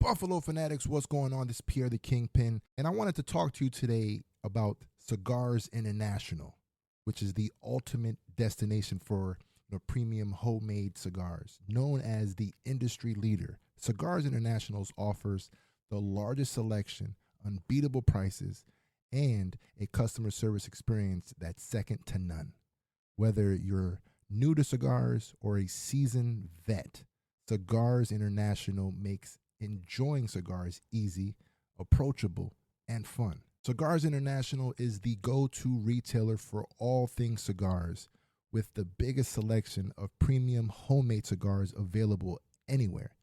Buffalo Fanatics, what's going on? This is Pierre the Kingpin, and I wanted to talk to you today about Cigars International, which is the ultimate destination for premium homemade cigars. Known as the industry leader, Cigars International offers the largest selection, unbeatable prices, and a customer service experience that's second to none. Whether you're new to cigars or a seasoned vet, Cigars International makes enjoying cigars easy, approachable, and fun. Cigars International is the go-to retailer for all things cigars, with the biggest selection of premium homemade cigars available anywhere.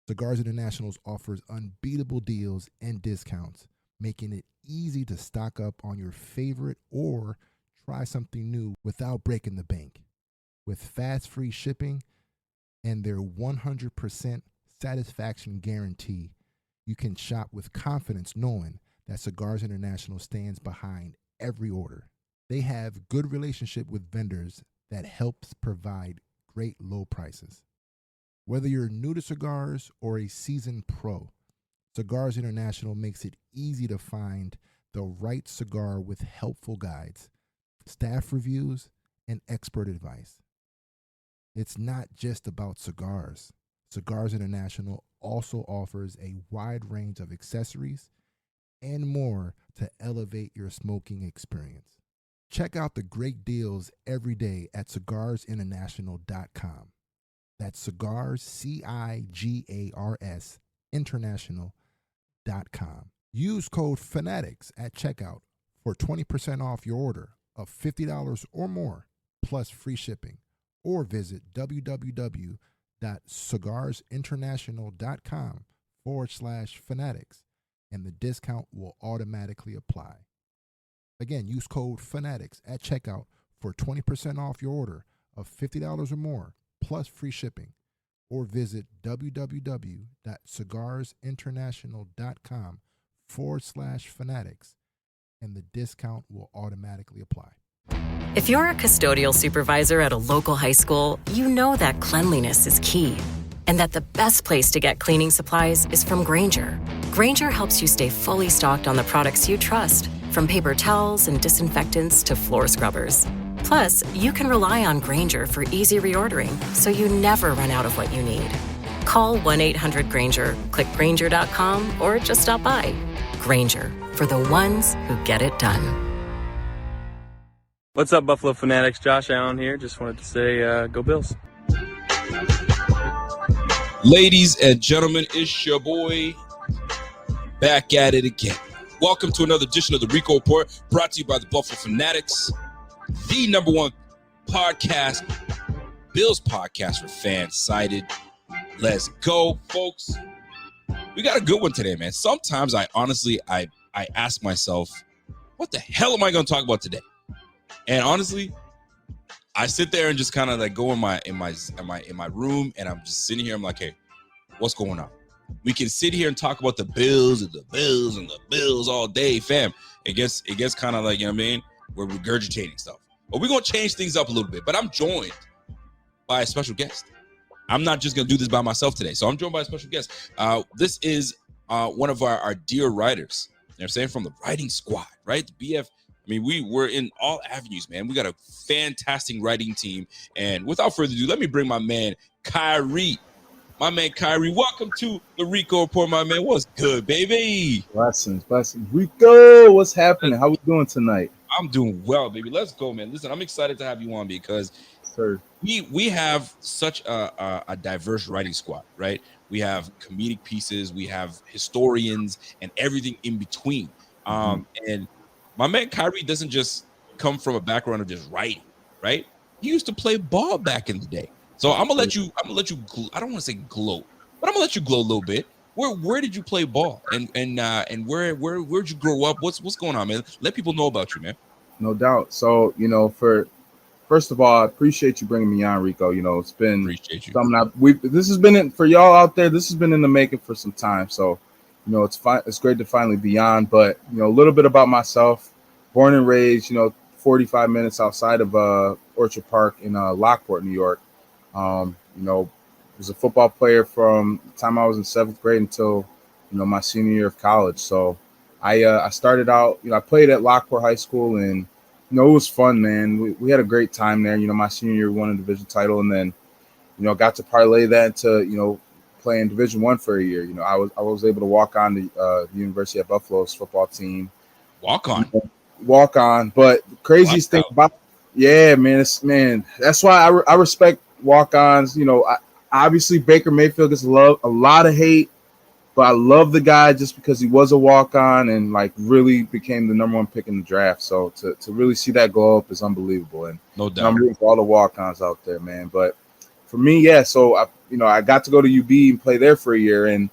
Cigars International offers unbeatable deals and discounts, making it easy to stock up on your favorite or try something new without breaking the bank. With fast free shipping and their 100% satisfaction guarantee, you can shop with confidence knowing that Cigars International stands behind every order. They have good relationship with vendors that helps provide great low prices. Whether you're new to cigars or a seasoned pro, Cigars International makes it easy to find the right cigar with helpful guides, staff reviews, and expert advice. It's not just about cigars. Cigars International also offers a wide range of accessories and more to elevate your smoking experience. Check out the great deals every day at cigarsinternational.com. That's cigars, CIGARS, international.com. Use code FANATICS at checkout for 20% off your order of $50 or more, plus free shipping. Or visit www.cigarsinternational.com/fanatics, and the discount will automatically apply. Again, use code FANATICS at checkout for 20% off your order of $50 or more, plus free shipping. Or visit www.cigarsinternational.com/fanatics, and the discount will automatically apply. If you're a custodial supervisor at a local high school, you know that cleanliness is key, and that the best place to get cleaning supplies is from Grainger. Grainger helps you stay fully stocked on the products you trust, from paper towels and disinfectants to floor scrubbers. Plus, you can rely on Grainger for easy reordering, so you never run out of what you need. Call 1-800-GRAINGER, click Grainger.com, or just stop by. Grainger, for the ones who get it done. What's up, Buffalo Fanatics? Josh Allen here. Just wanted to say, go Bills. Ladies and gentlemen, it's your boy back at it again. Welcome to another edition of the Rico Report, brought to you by the Buffalo Fanatics, the number one podcast, Bills podcast for fans cited. Let's go, folks. We got a good one today, man. Sometimes I honestly ask myself, what the hell am I going to talk about today? And honestly, I sit there and just kind of like go in my room, and I'm just sitting here. I'm like, hey, what's going on? We can sit here and talk about the Bills and the Bills and the Bills all day, fam. It gets kind of like, you know what I mean? We're regurgitating stuff. But we're going to change things up a little bit. But I'm joined by a special guest. I'm not just going to do this by myself today. So I'm joined by a special guest. This is one of our dear writers. You know what I'm saying? From the writing squad, right? The BF. I mean, we're in all avenues, man. We got a fantastic writing team. And without further ado, let me bring my man, Kyrie. My man, Kyrie, welcome to the Rico Report, my man. What's good, baby? Blessings. Rico, what's happening? How we doing tonight? I'm doing well, baby. Let's go, man. Listen, I'm excited to have you on because we have such a diverse writing squad, right? We have comedic pieces, we have historians, and everything in between. And my man Kyrie doesn't just come from a background of just writing, right? He used to play ball back in the day. So I'm gonna let you. I don't want to say gloat, but I'm gonna let you glow a little bit. Where did you play ball, and where'd you grow up? What's going on, man? Let people know about you, man. No doubt. So first of all, I appreciate you bringing me on, Rico. It's been something this has been for y'all out there. This has been in the making for some time. So it's fine. It's great to finally be on. But a little bit about myself. Born and raised, 45 minutes outside of Orchard Park in Lockport, New York. was a football player from the time I was in 7th grade until, my senior year of college. So I started out, I played at Lockport High School, and, it was fun, man. We had a great time there. My senior year, won a division title, and then, got to parlay that into, playing Division I for a year. I was able to walk on the University of Buffalo's football team. Walk on. But the craziest thing about, man, that's why I respect walk-ons. Obviously Baker Mayfield gets a lot of hate, but I love the guy just because he was a walk-on and like really became the number 1 pick in the draft. So to really see that go up is unbelievable. And no doubt, I'm rooting for all the walk-ons out there, man. But for me, yeah. So I got to go to UB and play there for a year, and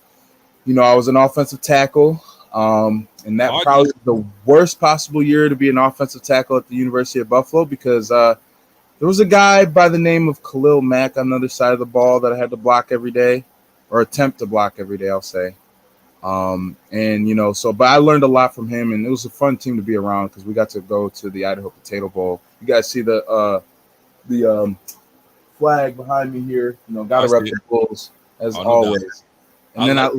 I was an offensive tackle. And that probably was the worst possible year to be an offensive tackle at the University of Buffalo, because there was a guy by the name of Khalil Mack on the other side of the ball that I had to block every day, or attempt to block every day, I'll say. But I learned a lot from him, and it was a fun team to be around because we got to go to the Idaho Potato Bowl. You guys see the flag behind me here. Got to rep the Bulls as always. And then I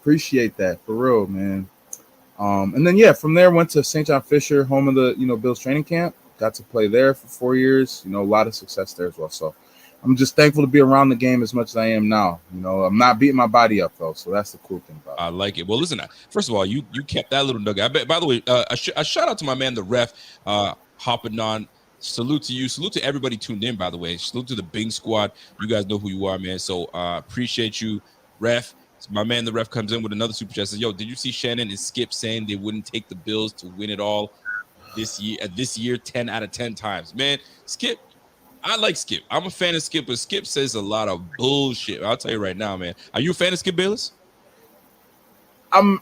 appreciate that, for real, man. And then from there went to St. John Fisher, home of the Bills training camp. Got to play there for 4 years. A lot of success there as well. So I'm just thankful to be around the game as much as I am now. I'm not beating my body up though, so that's the cool thing about it. I like it. Well, listen. First of all, you kept that little nugget. By the way, a shout out to my man, the ref, hopping on. Salute to you. Salute to everybody tuned in. By the way, salute to the Bing Squad. You guys know who you are, man. So appreciate you, ref. My man, the ref, comes in with another super chat. Says, "Yo, did you see Shannon and Skip saying they wouldn't take the Bills to win it all this year? 10 out of 10 times, man. Skip, I like Skip. I'm a fan of Skip, but Skip says a lot of bullshit. I'll tell you right now, man. Are you a fan of Skip Bayless? I'm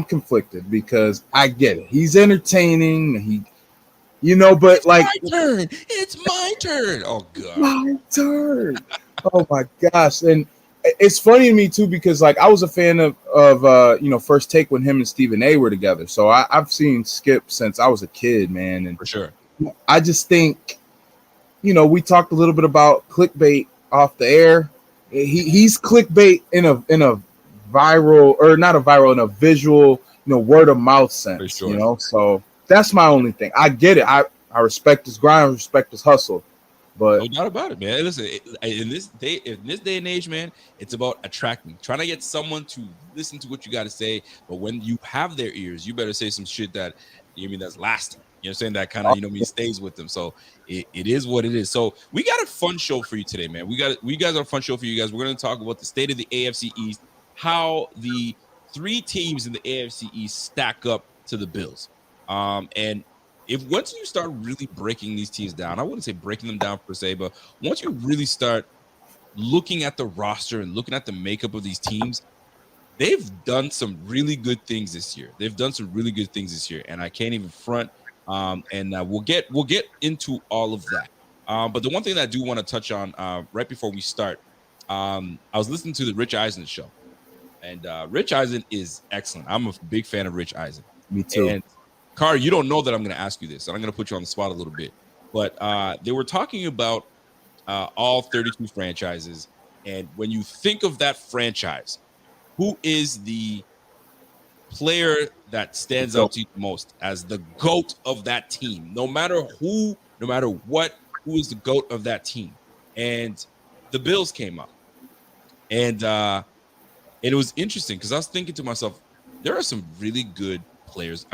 conflicted because I get it. He's entertaining. But it's like, my turn. It's my turn. Oh God, my turn. Oh my gosh. And it's funny to me too, because like I was a fan of First Take when him and Stephen A were together. So I've seen Skip since I was a kid, man. And for sure, I just think, we talked a little bit about clickbait off the air. He's clickbait in a viral, or not a viral, in a visual, word of mouth sense. For sure. So that's my only thing. I get it. I respect his grind, I respect his hustle. But no doubt about it, man. Listen, in this day and age, man, it's about attracting, trying to get someone to listen to what you got to say. But when you have their ears, you better say some shit that that's lasting. You know what I'm saying? That kind of stays with them. So it is what it is. So we got a fun show for you today, man. We guys are a fun show for you guys. We're going to talk about the state of the AFC East, how the 3 teams in the AFC East stack up to the Bills. And if once you start really breaking these teams down, I wouldn't say breaking them down per se, but once you really start looking at the roster and looking at the makeup of these teams, they've done some really good things this year. And I can't even front. We'll get into all of that. But the one thing that I do want to touch on right before we start, I was listening to the Rich Eisen show, and Rich Eisen is excellent. I'm a big fan of Rich Eisen. Me too. And Car, you don't know that I'm going to ask you this, and I'm going to put you on the spot a little bit. But they were talking about all 32 franchises, and when you think of that franchise, who is the player that stands out to you the most as the GOAT of that team? No matter who, no matter what, who is the GOAT of that team? And the Bills came up, and it was interesting because I was thinking to myself, there are some really good players,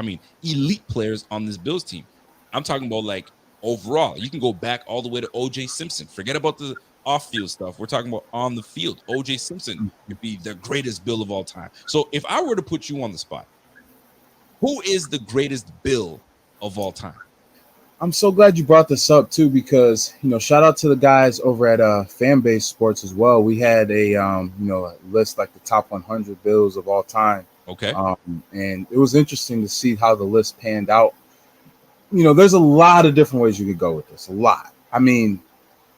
elite players on this Bills team. I'm talking about like overall. You can go back all the way to OJ Simpson. Forget about the off-field stuff. We're talking about on the field. OJ Simpson could be the greatest Bill of all time. So if I were to put you on the spot, who is the greatest Bill of all time? I'm so glad you brought this up too, because shout out to the guys over at Fanbase Sports as well. We had a list like the top 100 Bills of all time. Okay. And it was interesting to see how the list panned out. There's a lot of different ways you could go with this. A lot.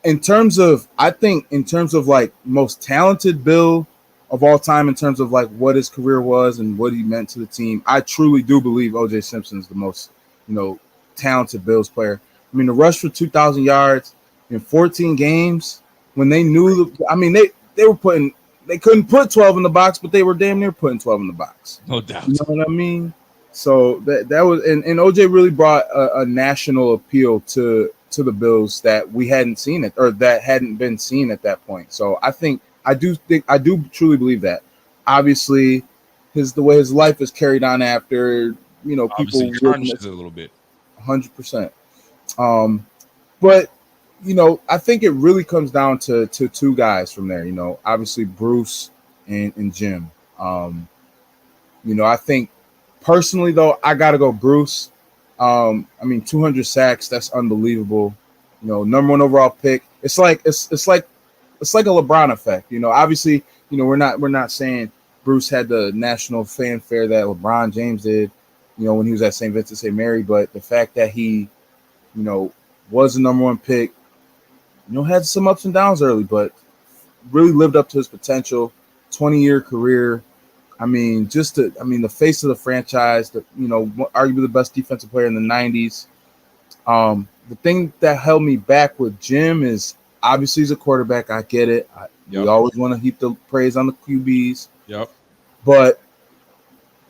In terms of like most talented Bill of all time, in terms of like what his career was and what he meant to the team, I truly do believe OJ Simpson is the most, talented Bills player. The rush for 2,000 yards in 14 games, when they knew, they couldn't put 12 in the box, but they were damn near putting 12 in the box. No doubt. You know what I mean? So that was, and OJ really brought a national appeal to the Bills that we hadn't seen it, or that hadn't been seen at that point. So I do truly believe that. Obviously, the way his life is carried on after, Obviously, people tarnishes it a little bit. 100%. But I think it really comes down to two guys from there. Obviously Bruce and Jim. I think personally though, I gotta go Bruce. 200 sacks, that's unbelievable. Number 1 overall pick. It's like a LeBron effect. Obviously, we're not saying Bruce had the national fanfare that LeBron James did, when he was at St. Vincent St. Mary, but the fact that he, was the number 1 pick, had some ups and downs early, but really lived up to his potential. 20-year career. The face of the franchise, arguably the best defensive player in the 90s. The thing that held me back with Jim is obviously he's a quarterback. I get it. We always want to heap the praise on the QBs. Yep. But,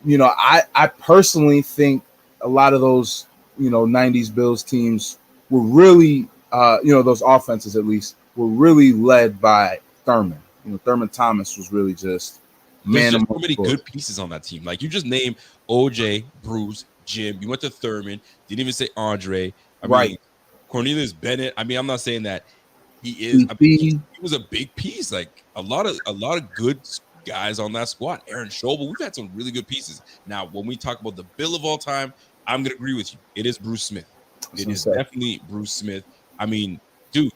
I personally think a lot of those, 90s Bills teams were really, those offenses at least, were really led by Thurman. Thurman Thomas was really just There's just so many good pieces on that team. Like you just named OJ, Bruce, Jim. You went to Thurman. Didn't even say Andre. I mean, Cornelius Bennett. I'm not saying that he is. He was a big piece. Like a lot of good guys on that squad. Aaron Schobel. We've had some really good pieces. Now, when we talk about the Bill of all time, I'm gonna agree with you. It is Bruce Smith. It is definitely Bruce Smith. Dude,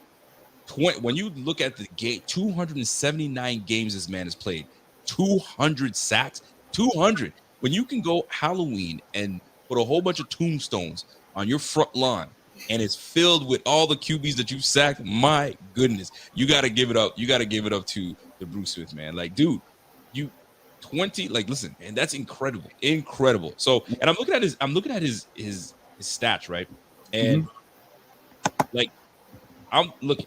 when you look at the game, 279 games this man has played. 200 sacks, 200. When you can go Halloween and put a whole bunch of tombstones on your front lawn and it's filled with all the QBs that you've sacked, my goodness, you got to give it up. You got to give it up to the Bruce Smith, man. Like, dude, you 20, like, listen, and that's incredible. So, and I'm looking at his stats, right? And like, I'm looking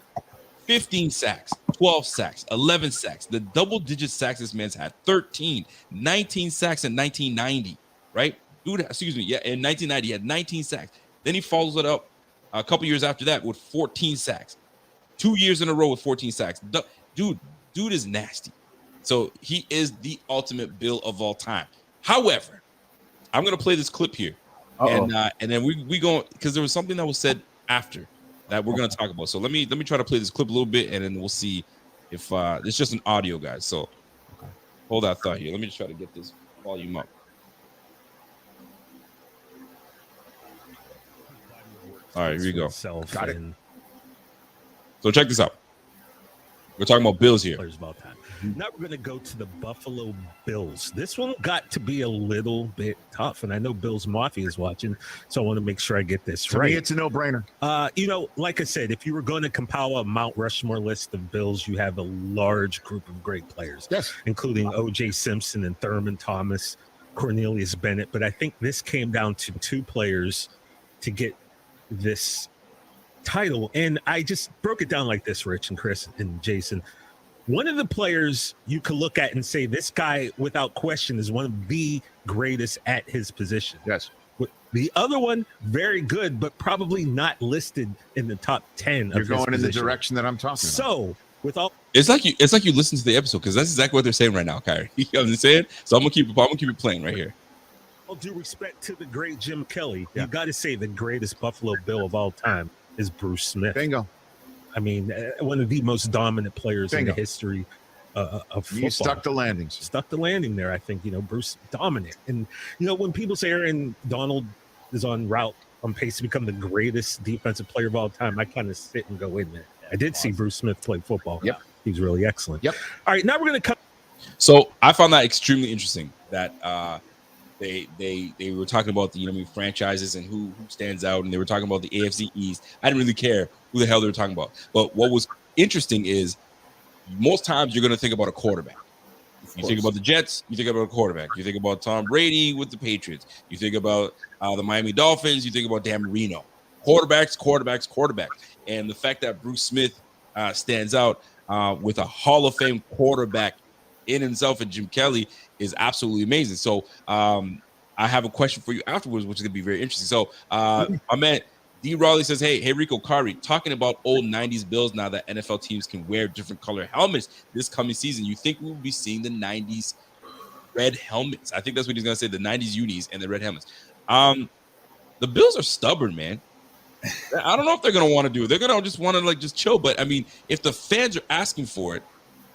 15 sacks, 12 sacks, 11 sacks. The double-digit sacks this man's had, 13, 19 sacks in 1990, right? Dude, excuse me, yeah, in 1990, he had 19 sacks. Then he follows it up a couple years after that with 14 sacks. 2 years in a row with 14 sacks. Dude is nasty. So he is the ultimate Bill of all time. However, I'm going to play this clip here. And then we go, because there was something that was said after that we're going to talk about. So let me try to play this clip a little bit, and then we'll see if it's just an audio, guys. So hold that thought here. Let me just try to get this volume up. All right, here we go. Got it. So check this out. We're talking about Bills here. About time. Now we're going to go to the Buffalo Bills. This one got to be a little bit tough, and I know Bills Mafia is watching, so I want to make sure I get this right. To me, it's a no-brainer. Like I said, if you were going to compile a Mount Rushmore list of Bills, you have a large group of great players, yes, including O.J. Simpson and Thurman Thomas, Cornelius Bennett. But I think this came down to two players to get this title, and I just broke it down like this, Rich and Chris and Jason. One of the players you could look at and say this guy, without question, is one of the greatest at his position. Yes. The other one, very good, but probably not listed in the top 10. You're going in the direction that I'm talking about. So, it's like you listen to the episode, because that's exactly what they're saying right now, Kyrie. You know what I'm saying? So I'm gonna keep it playing right here. All due respect to the great Jim Kelly, you got to say the greatest Buffalo Bill of all time is Bruce Smith. Bingo. I mean, one of the most dominant players in the history of football. He stuck the landings. Stuck the landing there, I think. Bruce, dominant. And, when people say Aaron Donald is on pace to become the greatest defensive player of all time, I kind of sit and go in there. I did see Bruce Smith play football. Yep. He's really excellent. Yep. All right, now we're going to come. So I found that extremely interesting that they were talking about the franchises and who stands out, and they were talking about the AFC East. I didn't really care who the hell they were talking about. But what was interesting is most times you're going to think about a quarterback. You think about the Jets, you think about a quarterback. You think about Tom Brady with the Patriots. You think about the Miami Dolphins. You think about Dan Marino. Quarterbacks. And the fact that Bruce Smith stands out, with a Hall of Fame quarterback in himself and Jim Kelly is absolutely amazing. So I have a question for you afterwards, which is going to be very interesting. So my man D. Raleigh says, hey, Rico, Kari, talking about old 90s Bills now that NFL teams can wear different color helmets this coming season. You think we will be seeing the 90s red helmets? I think that's what he's going to say, the 90s unis and the red helmets. The Bills are stubborn, man. I don't know if they're going to want to do it. They're going to just want to just chill. But I mean, if the fans are asking for it,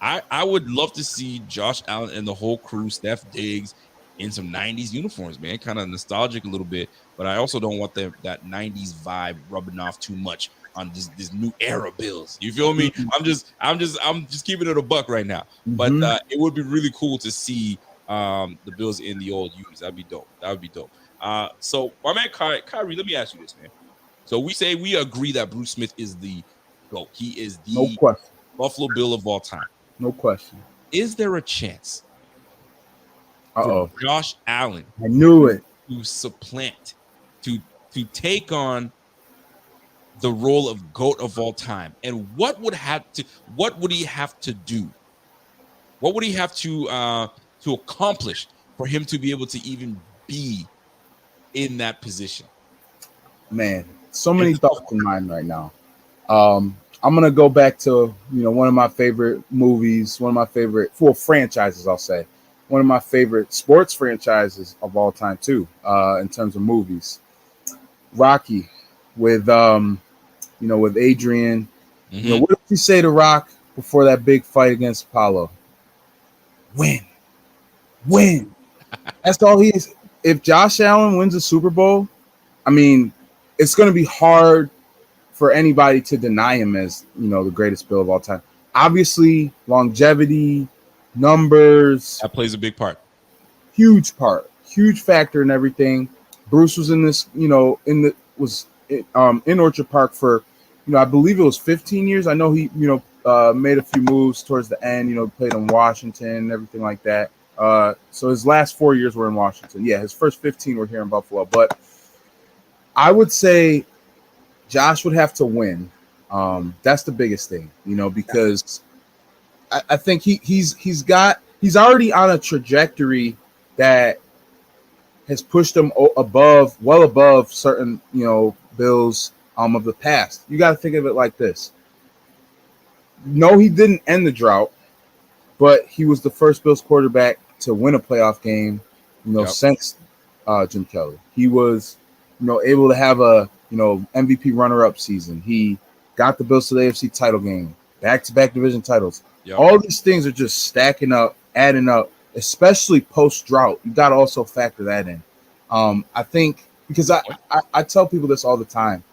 I would love to see Josh Allen and the whole crew, Steph Diggs, in some 90s uniforms, man. Kind of nostalgic a little bit, but I also don't want that 90s vibe rubbing off too much on this new era Bills. You feel me? I'm just keeping it a buck right now. But it would be really cool to see the Bills in the old unis. That'd be dope. That would be dope. So my man Kyrie, let me ask you this, man. So we agree that Bruce Smith is the GOAT. He is the Buffalo Bill of all time. No question. Is there a chance for Josh Allen? I knew it. To supplant, to take on the role of GOAT of all time, and what would he have to do? What would he have to accomplish for him to be able to even be in that position? Man, so many thoughts in mind right now. I'm gonna go back to one of my favorite movies, one of my favorite franchises. I'll say one of my favorite sports franchises of all time too. In terms of movies, Rocky, with with Adrian. What did he say to Rock before that big fight against Apollo? Win. That's all he is. If Josh Allen wins a Super Bowl, I mean, it's going to be hard for anybody to deny him as, the greatest Bill of all time. Obviously, longevity, numbers. That plays a big part. Huge factor in everything. Bruce was in this, in Orchard Park for, I believe it was 15 years. I know he, made a few moves towards the end, played in Washington and everything like that. So his last 4 years were in Washington. Yeah, his first 15 were here in Buffalo. But I would say Josh would have to win. That's the biggest thing, because I think he's already on a trajectory that has pushed him well above certain, Bills of the past. You got to think of it like this. No, he didn't end the drought, but he was the first Bills quarterback to win a playoff game, since Jim Kelly. He was, able to have a, MVP runner-up season. He got the Bills to the AFC title game, back-to-back division titles. Yep. All these things are just stacking up, adding up, especially post-drought. You got to also factor that in. I think because I tell people this all the time.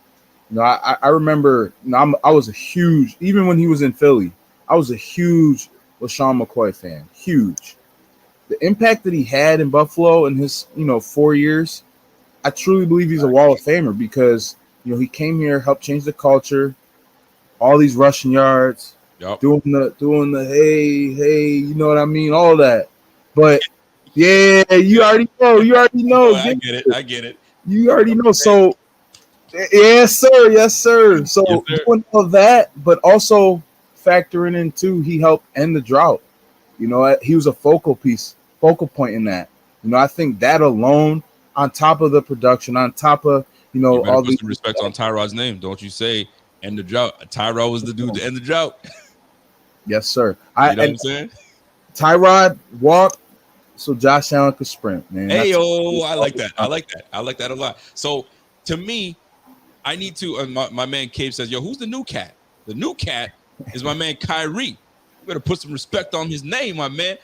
I remember, I was a huge, even when he was in Philly, I was a huge LaShawn McCoy fan. Huge. The impact that he had in Buffalo in his, 4 years, I truly believe he's a Wall of Famer because, he came here, helped change the culture, all these rushing yards, doing the hey, you know what I mean, all that. But yeah, you already know. I get it. You already know. So yes, sir. So doing all that, but also factoring in too, he helped end the drought. He was a focal point in that. I think that alone, on top of the production, on top of you all the respect on Tyrod's name. Don't you say end the drought? Tyrod was the dude to end the drought. Yes, sir. You know what I'm saying? Tyrod walked so Josh Allen could sprint, man. Hey, I like that. I like that a lot. So to me, I need to, my man Cave says, who's the new cat? The new cat is my man Kyrie. You better put some respect on his name, my man.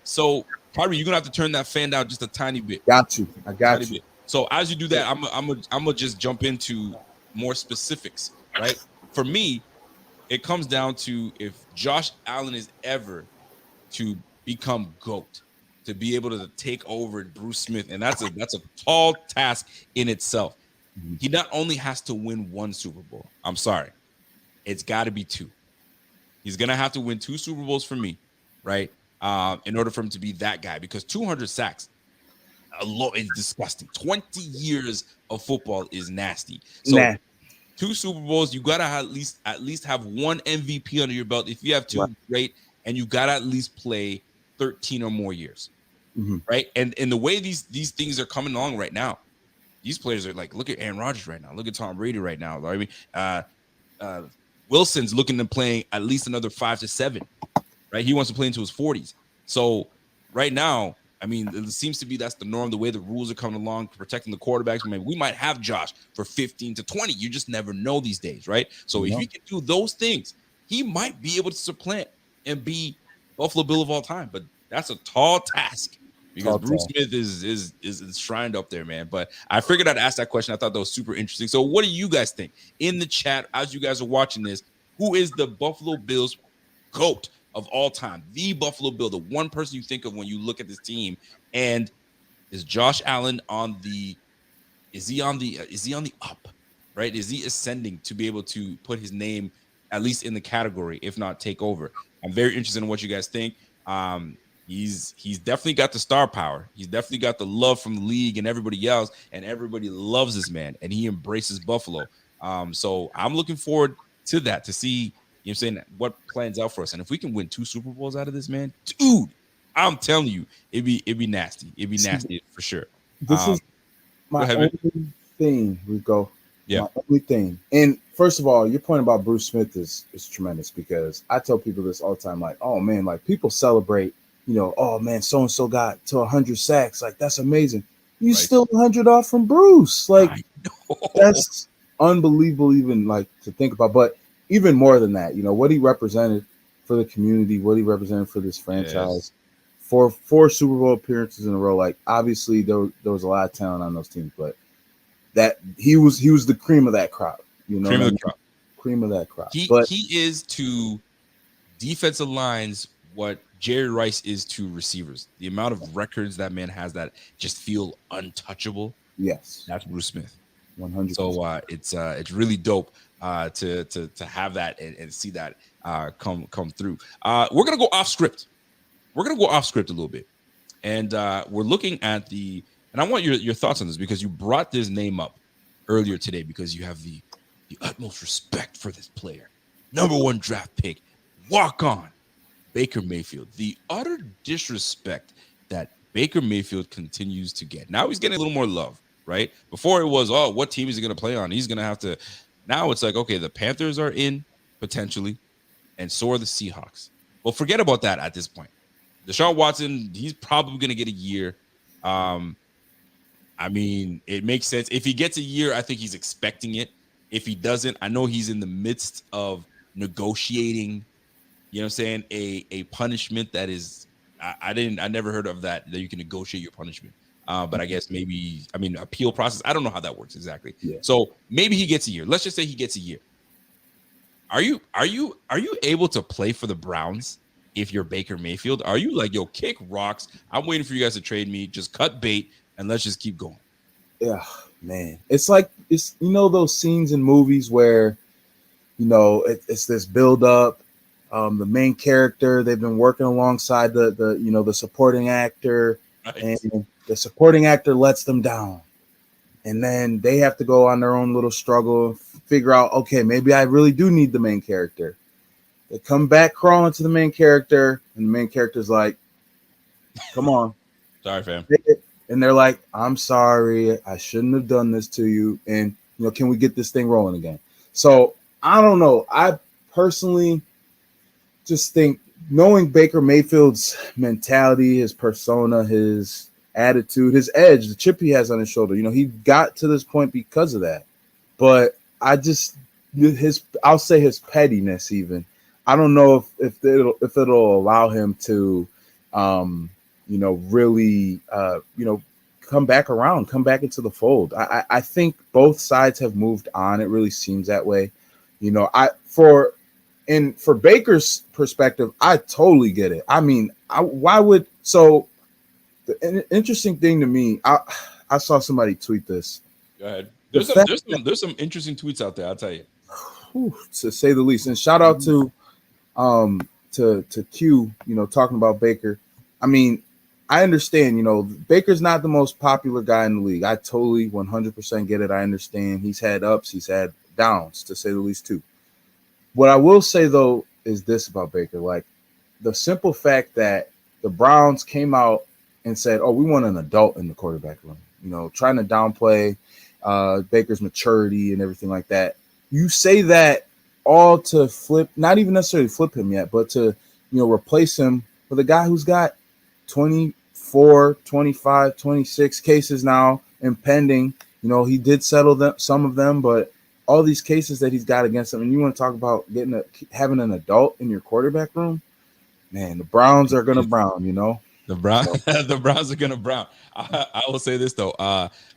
So Kyrie, you're gonna have to turn that fan down just a tiny bit. Got you. I got you. Bit. So as you do that, I'm gonna just jump into more specifics, right? For me, it comes down to if Josh Allen is ever to become GOAT, to be able to take over Bruce Smith, and that's a tall task in itself. He not only has to win one Super Bowl. I'm sorry, it's got to be two. He's gonna have to win 2 Super Bowls for me, right? In order for him to be that guy, because 200 sacks is disgusting. 20 years of football is nasty. So 2 Super Bowls. You gotta at least have 1 MVP under your belt. If you have 2, great, and you gotta at least play 13 or more years, right? And the way these things are coming along right now, these players are like, look at Aaron Rodgers right now, look at Tom Brady right now. I mean, Wilson's looking to playing at least another 5 to 7, right? He wants to play into his 40s. So right now, I mean, it seems to be that's the norm, the way the rules are coming along, protecting the quarterbacks. I mean, we might have Josh for 15 to 20. You just never know these days, right? So if he can do those things, he might be able to supplant and be Buffalo Bill of all time. But that's a tall task because Bruce Smith is enshrined up there, man. But I figured I'd ask that question. I thought that was super interesting. So what do you guys think? In the chat, as you guys are watching this, who is the Buffalo Bills GOAT of all time, the Buffalo Bill, the one person you think of when you look at this team? And is Josh Allen on the up, right? Is he ascending to be able to put his name at least in the category, if not take over? I'm very interested in what you guys think. He's definitely got the star power. He's definitely got the love from the league and everybody else, and everybody loves this man, and he embraces Buffalo. So I'm looking forward to that, to see, you know what I'm saying, what plans out for us. And if we can win 2 Super Bowls out of this, man, dude, I'm telling you, it'd be nasty. It'd be nasty for sure. This is my only thing, Rico. Yeah. My only thing. And first of all, your point about Bruce Smith is tremendous, because I tell people this all the time, like, oh man, like people celebrate, you know, oh man, so-and-so got to 100 sacks. Like, that's amazing. You still 100 off from Bruce. Like, that's unbelievable even like to think about. But even more than that, you know, what he represented for the community, what he represented for this franchise, for 4 Super Bowl appearances in a row. Like, obviously there was a lot of talent on those teams, but that he was the cream of that crowd, you know, cream of that crowd. He is to defensive lines what Jerry Rice is to receivers. The amount of records that man has that just feel untouchable. Yes, that's Bruce Smith. 100%. So it's really dope to have that and see that come through. We're gonna go off script. We're gonna go off script a little bit, and we're looking at the. And I want your thoughts on this, because you brought this name up earlier today because you have the utmost respect for this player. Number 1 draft pick, walk on, Baker Mayfield. The utter disrespect that Baker Mayfield continues to get. Now he's getting a little more love, right? Before it was, oh, what team is he going to play on? He's going to have to. Now it's like, okay, the Panthers are in potentially, and so are the Seahawks. Well, forget about that at this point. Deshaun Watson, he's probably going to get a year. I mean, it makes sense. If he gets a year, I think he's expecting it. If he doesn't, I know he's in the midst of negotiating, you know what I'm saying, a punishment that is, I never heard of that you can negotiate your punishment. But I guess maybe, I mean, appeal process. I don't know how that works exactly. Yeah. So maybe he gets a year. Let's just say he gets a year. Are you able to play for the Browns if you're Baker Mayfield? Are you like, yo, kick rocks, I'm waiting for you guys to trade me, just cut bait, and let's just keep going? Yeah, man. It's like, it's, you know, those scenes in movies where, you know, it's this build up. The main character, they've been working alongside the supporting actor, and the supporting actor lets them down. And then they have to go on their own little struggle, figure out, okay, maybe I really do need the main character. They come back crawling to the main character, and the main character's like, come on. Sorry, fam. And they're like, I'm sorry, I shouldn't have done this to you. And, you know, can we get this thing rolling again? So I don't know. I personally just think, knowing Baker Mayfield's mentality, his persona, his attitude, his edge, the chip he has on his shoulder, you know, he got to this point because of that. But I'll say his pettiness even. I don't know if it'll allow him to, really, come back around, come back into the fold. I think both sides have moved on. It really seems that way. You know, for Baker's perspective, I totally get it. I mean, the interesting thing to me, I saw somebody tweet this. Go ahead. There's some interesting tweets out there, I'll tell you. To say the least. And shout out to Q, you know, talking about Baker. I mean, I understand, you know, Baker's not the most popular guy in the league. I totally 100% get it. I understand. He's had ups, he's had downs, to say the least, too. What I will say, though, is this about Baker. Like, the simple fact that the Browns came out and said, oh, we want an adult in the quarterback room, trying to downplay Baker's maturity and everything like that. You say that all to flip, not even necessarily flip him yet, but to, replace him with a guy who's got 24, 25, 26 cases now impending. He did settle some of them, but all these cases that he's got against him, and you want to talk about having an adult in your quarterback room, man, the Browns are going to brown, The Browns are going to brown. I will say this, though.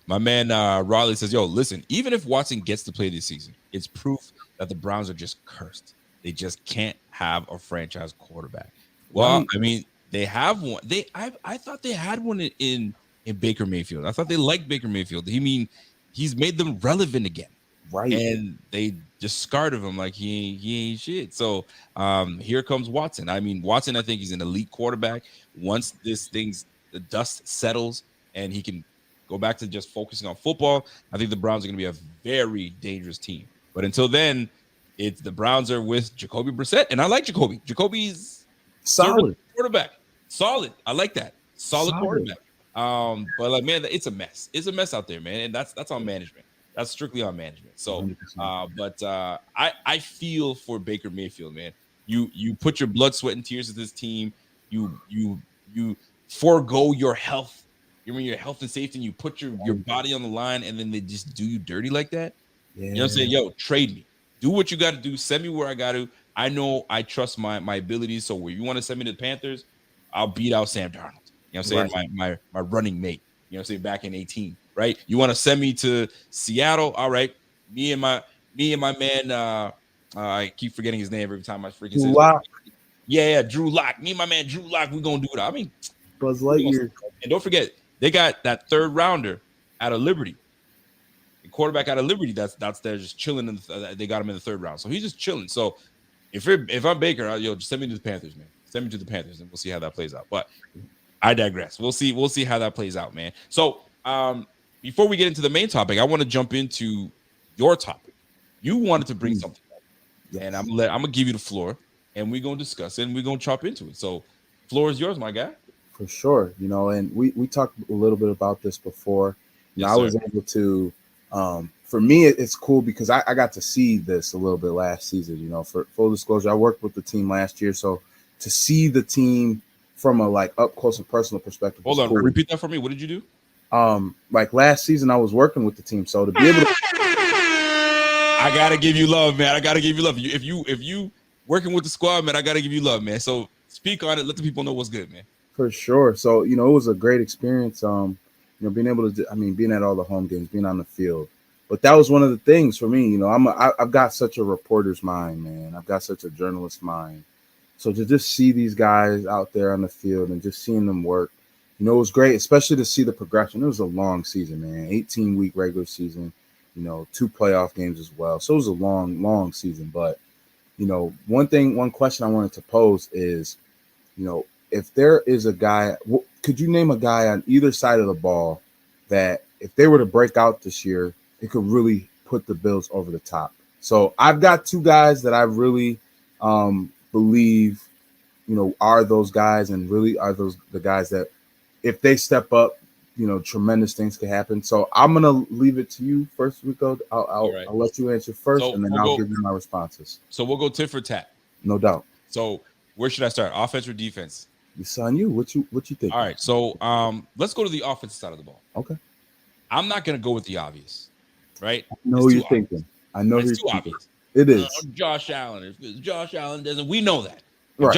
My man Raleigh says, yo, listen, even if Watson gets to play this season, it's proof that the Browns are just cursed. They just can't have a franchise quarterback. Well, I mean, they have one. I thought they had one in Baker Mayfield. I thought they liked Baker Mayfield. He's made them relevant again. Right. And they discarded him like he ain't shit. So here comes Watson. I mean, Watson, I think he's an elite quarterback. Once the dust settles and he can go back to just focusing on football, I think the Browns are going to be a very dangerous team. But until then, the Browns are with Jacoby Brissett, and I like Jacoby. Jacoby's solid quarterback. Solid. I like that. Solid quarterback. But like, man, it's a mess. It's a mess out there, man, and that's on management. That's strictly on management. So, I feel for Baker Mayfield, man. You put your blood, sweat, and tears into this team. You forego your health. Your health and safety, and you put your body on the line, and then they just do you dirty like that. Yeah. You know what I'm saying? Yo, trade me. Do what you got to do. Send me where I got to. I know I trust my abilities. So where you want to send me to the Panthers, I'll beat out Sam Darnold. You know what I'm saying? Right. My running mate. You know what I'm saying? Back in 18, right? You want to send me to Seattle? All right. Me and my man. I keep forgetting his name every time I freaking say Lock. Yeah, Drew Lock. Me and my man Drew Lock. We're gonna do it. I mean, Buzz Lightyear. And don't forget, they got that third rounder out of Liberty. The quarterback out of Liberty that's there just chilling. They got him in the third round. So he's just chilling. So if I'm Baker, just send me to the Panthers, man. Send me to the Panthers, and we'll see how that plays out. But I digress. We'll see how that plays out, man. So before we get into the main topic, I want to jump into your topic. You wanted to bring something up, and I'm gonna give you the floor, and we're gonna discuss it, and we're gonna chop into it. So, floor is yours, my guy. For sure, and we talked a little bit about this before. I was able to, for me, it's cool because I got to see this a little bit last season. For full disclosure, I worked with the team last year, so to see the team from a up close and personal perspective. Hold on, cool. Repeat that for me. What did you do? Last season, I was working with the team, so to be able to, I gotta give you love, man. I gotta give you love. If you working with the squad, man, I gotta give you love, man. So speak on it. Let the people know what's good, man. For sure. So, it was a great experience, being able to, being at all the home games, being on the field. But that was one of the things for me, I've got such a reporter's mind, man. I've got such a journalist mind. So to just see these guys out there on the field and just seeing them work, it was great, especially to see the progression. It was a long season, man, 18-week regular season, 2 playoff games as well. So it was a long, long season. But, one question I wanted to pose is, if there is a guy, could you name a guy on either side of the ball that if they were to break out this year, it could really put the Bills over the top? So I've got 2 guys that I really believe, are those guys, and really are those the guys that if they step up, tremendous things could happen. So I'm going to leave it to you first, Rico. I'll let you answer first, and then I'll give you my responses. So we'll go tit for tat. No doubt. So where should I start? Offense or defense? It's on you. What you think? All right. So let's go to the offensive side of the ball. Okay. I'm not going to go with the obvious, right? I know who you're thinking. I know it's who too you're obvious. It is. Josh Allen. If Josh Allen doesn't, we know that. Right.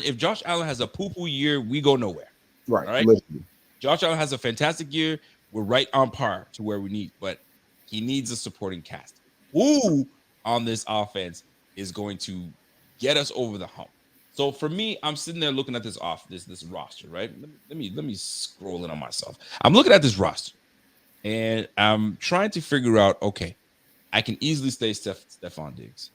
If Josh Allen has a poo-poo year, we go nowhere. Right. All right. Literally. Josh Allen has a fantastic year. We're right on par to where we need, but he needs a supporting cast. Who on this offense is going to get us over the hump? So for me, I'm sitting there looking at this roster, right? Let me scroll in on myself. I'm looking at this roster, and I'm trying to figure out. Okay, I can easily say Stephon Diggs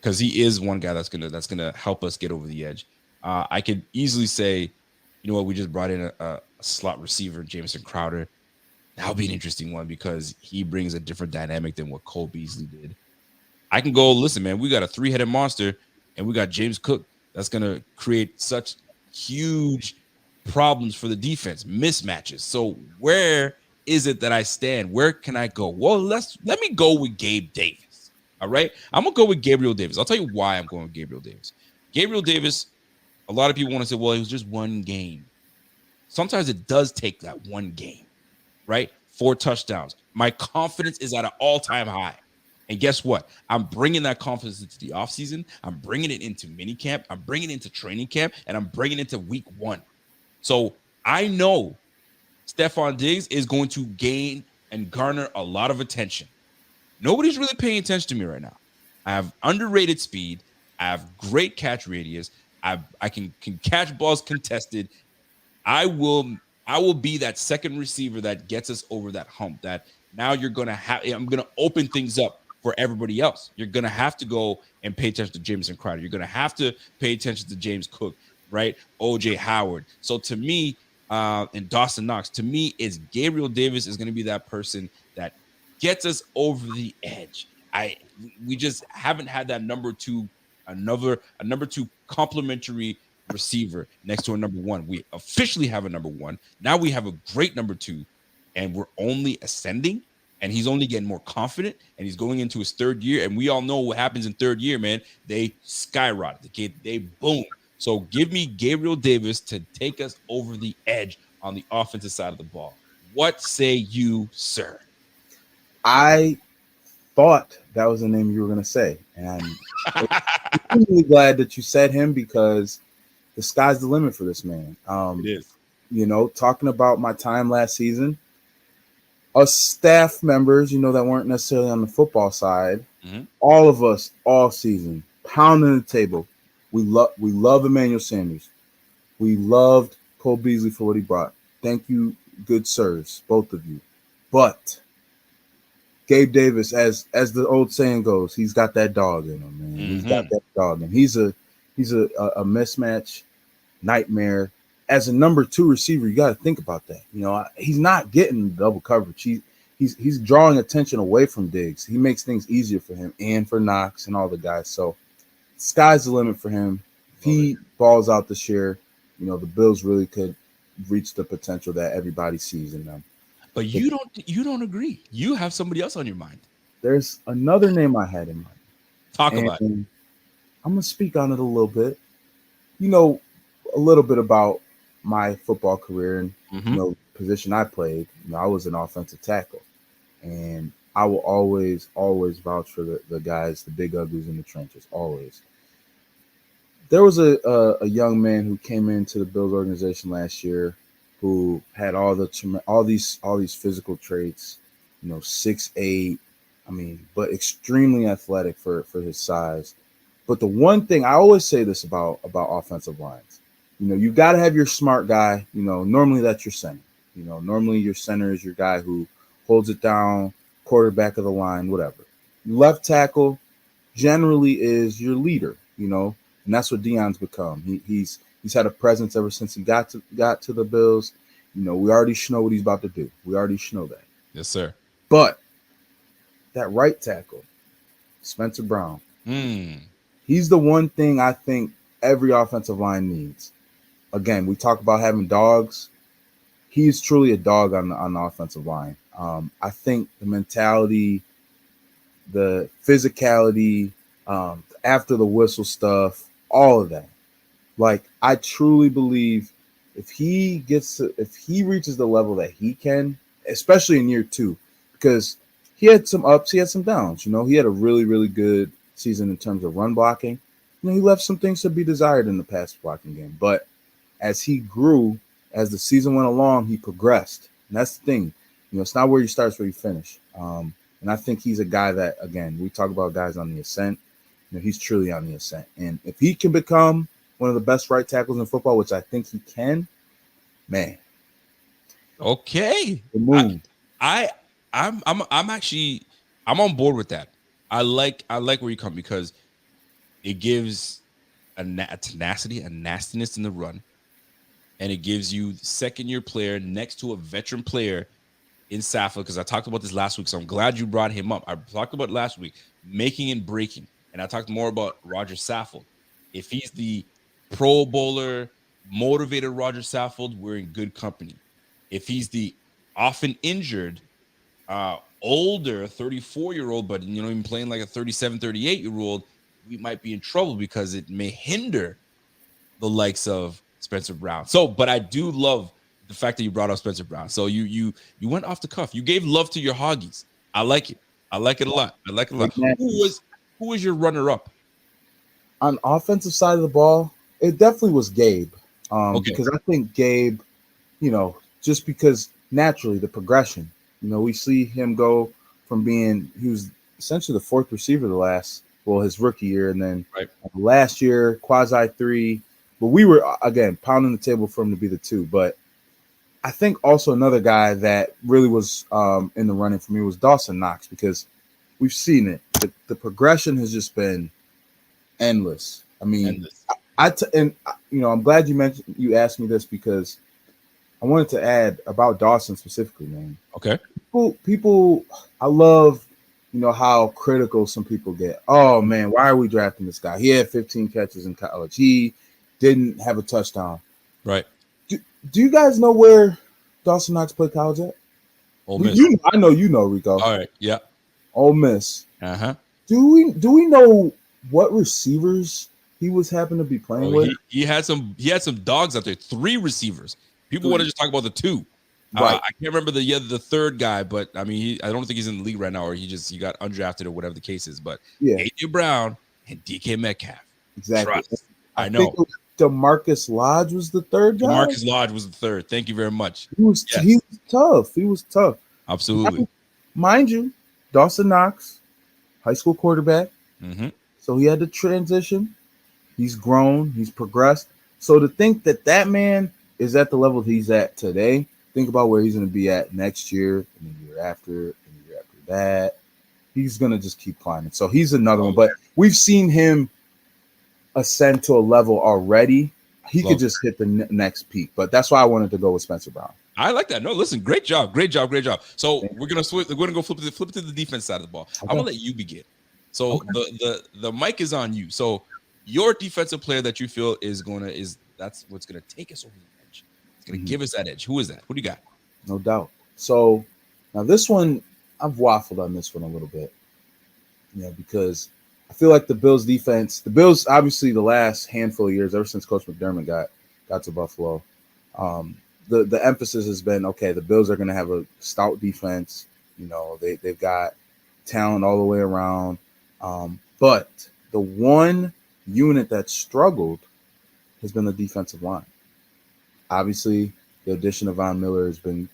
because he is one guy that's gonna help us get over the edge. I could easily say, you know what, we just brought in a slot receiver, Jamison Crowder. That'll be an interesting one because he brings a different dynamic than what Cole Beasley did. I can go, listen, man, we got a 3-headed monster and we got James Cook. That's going to create such huge problems for the defense, mismatches. So where is it that I stand? Where can I go? Well, let me go with Gabe Davis. All right. I'm going to go with Gabriel Davis. I'll tell you why I'm going with Gabriel Davis. Gabriel Davis, a lot of people want to say, well, it was just one game. Sometimes it does take that one game, right? 4 touchdowns. My confidence is at an all-time high. And guess what? I'm bringing that confidence into the offseason. I'm bringing it into minicamp. I'm bringing it into training camp. And I'm bringing it into week 1. So I know Stephon Diggs is going to gain and garner a lot of attention. Nobody's really paying attention to me right now. I have underrated speed. I have great catch radius. I can catch balls contested. I will be that second receiver that gets us over that hump. That now I'm going to open things up for everybody else. You're going to have to go and pay attention to Jameson Crowder. You're going to have to pay attention to James Cook, right? OJ Howard. So to me, and Dawson Knox, to me, is Gabriel Davis is going to be that person that gets us over the edge. We just haven't had that number 2 complementary receiver next to a number 1. We officially have a number 1. Now we have a great number 2, and we're only ascending, and he's only getting more confident, and he's going into his 3rd year. And we all know what happens in 3rd year, man. They skyrocket. They boom. So give me Gabriel Davis to take us over the edge on the offensive side of the ball. What say you, sir? I thought that was the name you were going to say. And I'm really glad that you said him, because the sky's the limit for this man. It is. You know, talking about my time last season, us staff members, you know, that weren't necessarily on the football side, all of us all season, pounding the table. We love Emmanuel Sanders. We loved Cole Beasley for what he brought. Thank you, good sirs, both of you. But Gabe Davis, as the old saying goes, he's got that dog in him, man. He's got that dog, and he's a mismatch nightmare. As a number 2 receiver, you got to think about that. You know, he's not getting double coverage. He's drawing attention away from Diggs. He makes things easier for him and for Knox and all the guys. So sky's the limit for him. If he balls out this year, you know, the Bills really could reach the potential that everybody sees in them. But you don't agree. You have somebody else on your mind. There's another name I had in mind. Talk about it. I'm going to speak on it a little bit. You know, a little bit about my football career and, you know, position I played. You know, I was an offensive tackle. And I will always vouch for the guys, the big uglies in the trenches, always. There was a young man who came into the Bills organization last year who had all these physical traits, you know, 6'8", but extremely athletic for his size. But the one thing I always say this about offensive lines, you know, you got to have your smart guy. You know, normally that's your center. You know, normally your center is your guy who holds it down, quarterback of the line, whatever. Left tackle generally is your leader, you know, and that's what Deion's become. He's had a presence ever since he got to the Bills. You know, we already know what he's about to do. We already know that. Yes, sir. But that right tackle, Spencer Brown, he's the one thing I think every offensive line needs. Again, we talk about having dogs. He's truly a dog on the offensive line. I think the mentality, the physicality, after the whistle stuff, all of that. Like, I truly believe if he reaches the level that he can, especially in year 2, because he had some ups, he had some downs. You know, he had a really, really good season in terms of run blocking. You know, he left some things to be desired in the pass blocking game. But as he grew, as the season went along, he progressed. And that's the thing. You know, it's not where you start, it's where you finish. And I think he's a guy that, again, we talk about guys on the ascent. You know, he's truly on the ascent. And if he can become one of the best right tackles in football, which I think he can, man. Okay. The moon. I'm on board with that. I like where you come, because it gives a tenacity, a nastiness in the run, and it gives you second-year player next to a veteran player in Saffold, because I talked about this last week, so I'm glad you brought him up. I talked about last week, making and breaking, and I talked more about Roger Saffold. If he's the Pro Bowler, motivated Roger Saffold, we're in good company. If he's the often injured, older 34-year-old, but even playing like a 37, 38-year-old, we might be in trouble because it may hinder the likes of Spencer Brown. So, but I do love the fact that you brought up Spencer Brown. So you went off the cuff. You gave love to your Hoggies. I like it. I like it a lot. I like it a lot. Who was your runner-up? On offensive side of the ball, it definitely was Gabe. Because I think Gabe, just because naturally the progression, we see him go from he was essentially the fourth receiver his rookie year, and then last year, quasi 3. But we were, again, pounding the table for him to be the 2. But I think also another guy that really was in the running for me was Dawson Knox, because we've seen it. The progression has just been endless. I mean, I'm glad you asked me this, because I wanted to add about Dawson specifically, man. Okay. People, I love, how critical some people get. Oh, man, why are we drafting this guy? He had 15 catches in college. He didn't have a touchdown. Right. Do you guys know where Dawson Knox played college at? Ole Miss. I know you know, Rico. All right. Yeah. Ole Miss. Uh-huh. Do we know what receivers he was happened to be playing with? He had some dogs out there. 3 receivers. People want to just talk about the 2. Right. I can't remember the third guy, but I mean, I don't think he's in the league right now, or he got undrafted or whatever the case is. But A.J. Brown and DK Metcalf. Exactly. I know. DeMarcus Lodge was the third guy. DeMarcus Lodge was the third. Thank you very much. He was tough. He was tough. Absolutely. Mind you, Dawson Knox, high school quarterback. Mm-hmm. So he had to transition. He's grown. He's progressed. So to think that man is at the level he's at today, think about where he's going to be at next year, and the year after, and the year after that. He's going to just keep climbing. So he's another one. But we've seen him ascend to a level already. He could just hit the next peak. But that's why I wanted to go with Spencer Brown. I like that. No, listen, great job. So we're gonna flip it to the defense side of the ball. Okay. I'm gonna let you begin. So the mic is on you. So your defensive player that you feel that's what's gonna take us over the edge. It's gonna give us that edge. Who is that? Who do you got? No doubt. So now this one, I've waffled on this one a little bit. Because I feel like the Bills obviously the last handful of years, ever since Coach McDermott got to Buffalo, the emphasis has been, okay, the Bills are going to have a stout defense. They've got talent all the way around. But the one unit that struggled has been the defensive line. Obviously, the addition of Von Miller has been,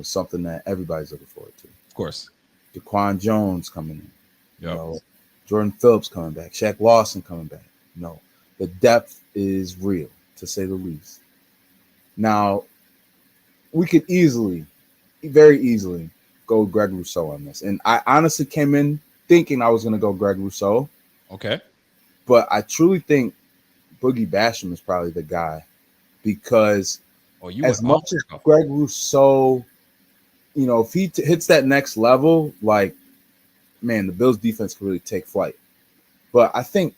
something that everybody's looking forward to. Of course. Daquan Jones coming in. Yep. Jordan Phillips coming back. Shaq Lawson coming back. The depth is real, to say the least. Now, we could very easily, go Greg Rousseau on this. And I honestly came in thinking I was going to go Greg Rousseau. Okay. But I truly think Boogie Basham is probably the guy, because as much as Greg Rousseau, if he hits that next level, man, the Bills defense could really take flight. But I think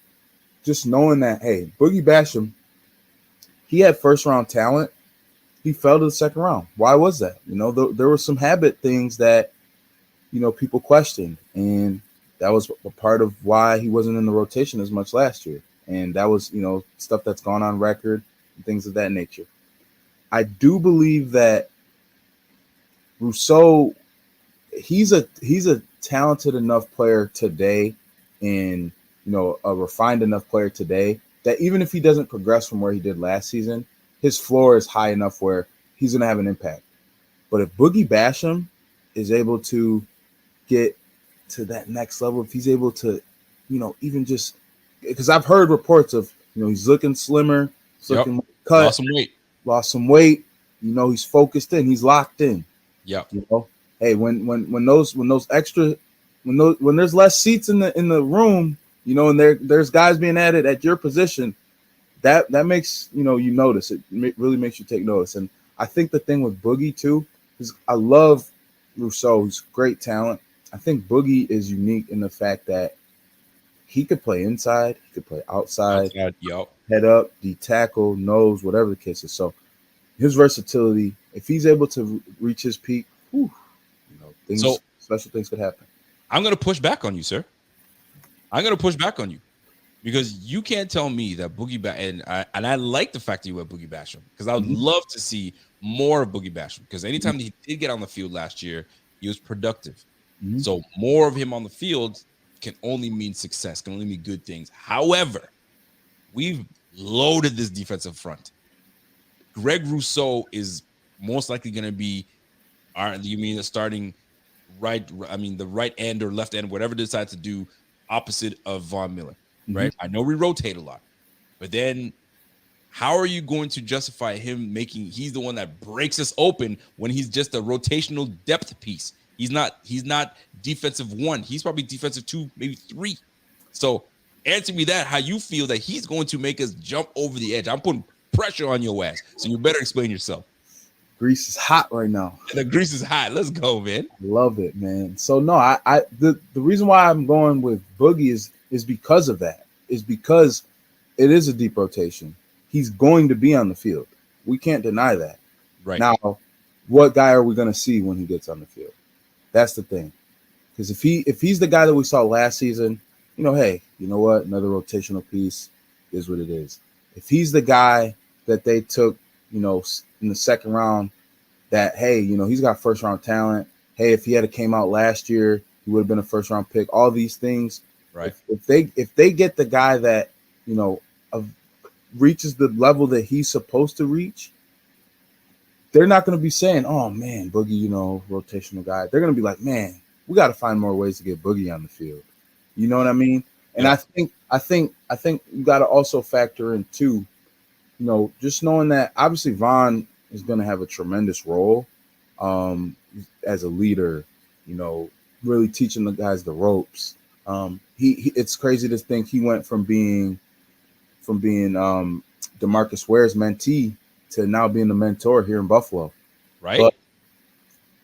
just knowing that, hey, Boogie Basham, he had first-round talent. He fell to the second round. Why was that? There were some habit things that, people questioned. And that was a part of why he wasn't in the rotation as much last year. And that was, stuff that's gone on record and things of that nature. I do believe that Rousseau, he's a talented enough player today, and a refined enough player today, that even if he doesn't progress from where he did last season, his floor is high enough where he's going to have an impact. But if Boogie Basham is able to get to that next level, if he's able to, even just, because I've heard reports of, he's looking slimmer, he's looking cut, lost some weight, he's focused in, he's locked in. Yeah. Hey, when there's less seats in the room, and there's guys being added at your position, that makes you notice. It really makes you take notice. And I think the thing with Boogie too is I love Rousseau, he's great talent. I think Boogie is unique in the fact that he could play inside, he could play outside, head up, D tackle, nose, whatever the case is. So his versatility, if he's able to reach his peak, special things could happen. I'm going to push back on you, sir. I'm going to push back on you because you can't tell me that Boogie and I like the fact that you went Boogie Basham because I would love to see more of Boogie Basham because anytime he did get on the field last year, he was productive. So more of him on the field can only mean success, can only mean good things. However, we've loaded this defensive front. Greg Rousseau is most likely going to be, you mean the starting right? I mean the right end or left end, whatever they decide to do, opposite of Von Miller, right? I know we rotate a lot, but then how are you going to justify him he's the one that breaks us open when he's just a rotational depth piece? He's not defensive 1. He's probably defensive 2, maybe 3. So answer me that, how you feel that he's going to make us jump over the edge. I'm putting pressure on your ass. So you better explain yourself. Grease is hot right now. The grease is hot. Let's go, man. Love it, man. So no, the reason why I'm going with Boogie is because of that. Is because it is a deep rotation. He's going to be on the field. We can't deny that. Right. Now, what guy are we going to see when he gets on the field? That's the thing. Because if he's the guy that we saw last season, hey, you know what? Another rotational piece is what it is. If he's the guy that they took, in the second round, that, hey, he's got first round talent. Hey, if he had came out last year, he would have been a first round pick. All these things. Right. If they get the guy that, reaches the level that he's supposed to reach, they're not going to be saying, oh man, Boogie, rotational guy. They're going to be like, man, we got to find more ways to get Boogie on the field. You know what I mean? And I think you got to also factor in too, just knowing that obviously Von is going to have a tremendous role as a leader, really teaching the guys the ropes. It's crazy to think he went from being DeMarcus Ware's mentee to now being the mentor here in Buffalo. Right. But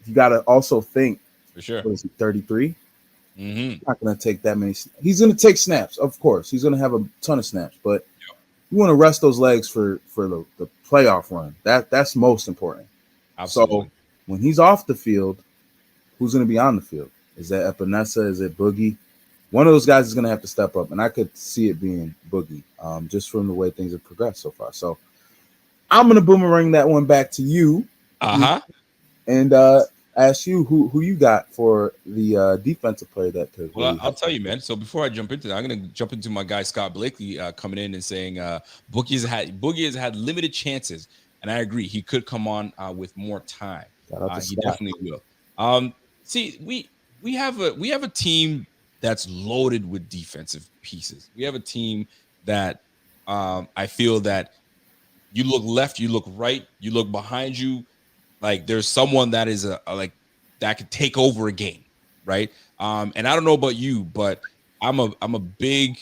you got to also think, for sure. What is he, 33? He's not going to take that many. He's going to take snaps, of course. He's going to have a ton of snaps, but you want to rest those legs for the playoff run. That's most important. Absolutely. So when he's off the field, who's going to be on the field? Is that Epinesa? Is it Boogie? One of those guys is going to have to step up, and I could see it being Boogie, just from the way things have progressed so far. So I'm going to boomerang that one back to you, and ask you who you got for the defensive player that could. Well, I'll tell you, man. So before I jump into that, I'm going to jump into my guy Scott Blakely coming in and saying Boogie has had limited chances, and I agree he could come on with more time. He definitely will. See, we have a team that's loaded with defensive pieces. We have a team that I feel that you look left, you look right, you look behind you, like there's someone that is that could take over a game, right? And I don't know about you, but I'm a big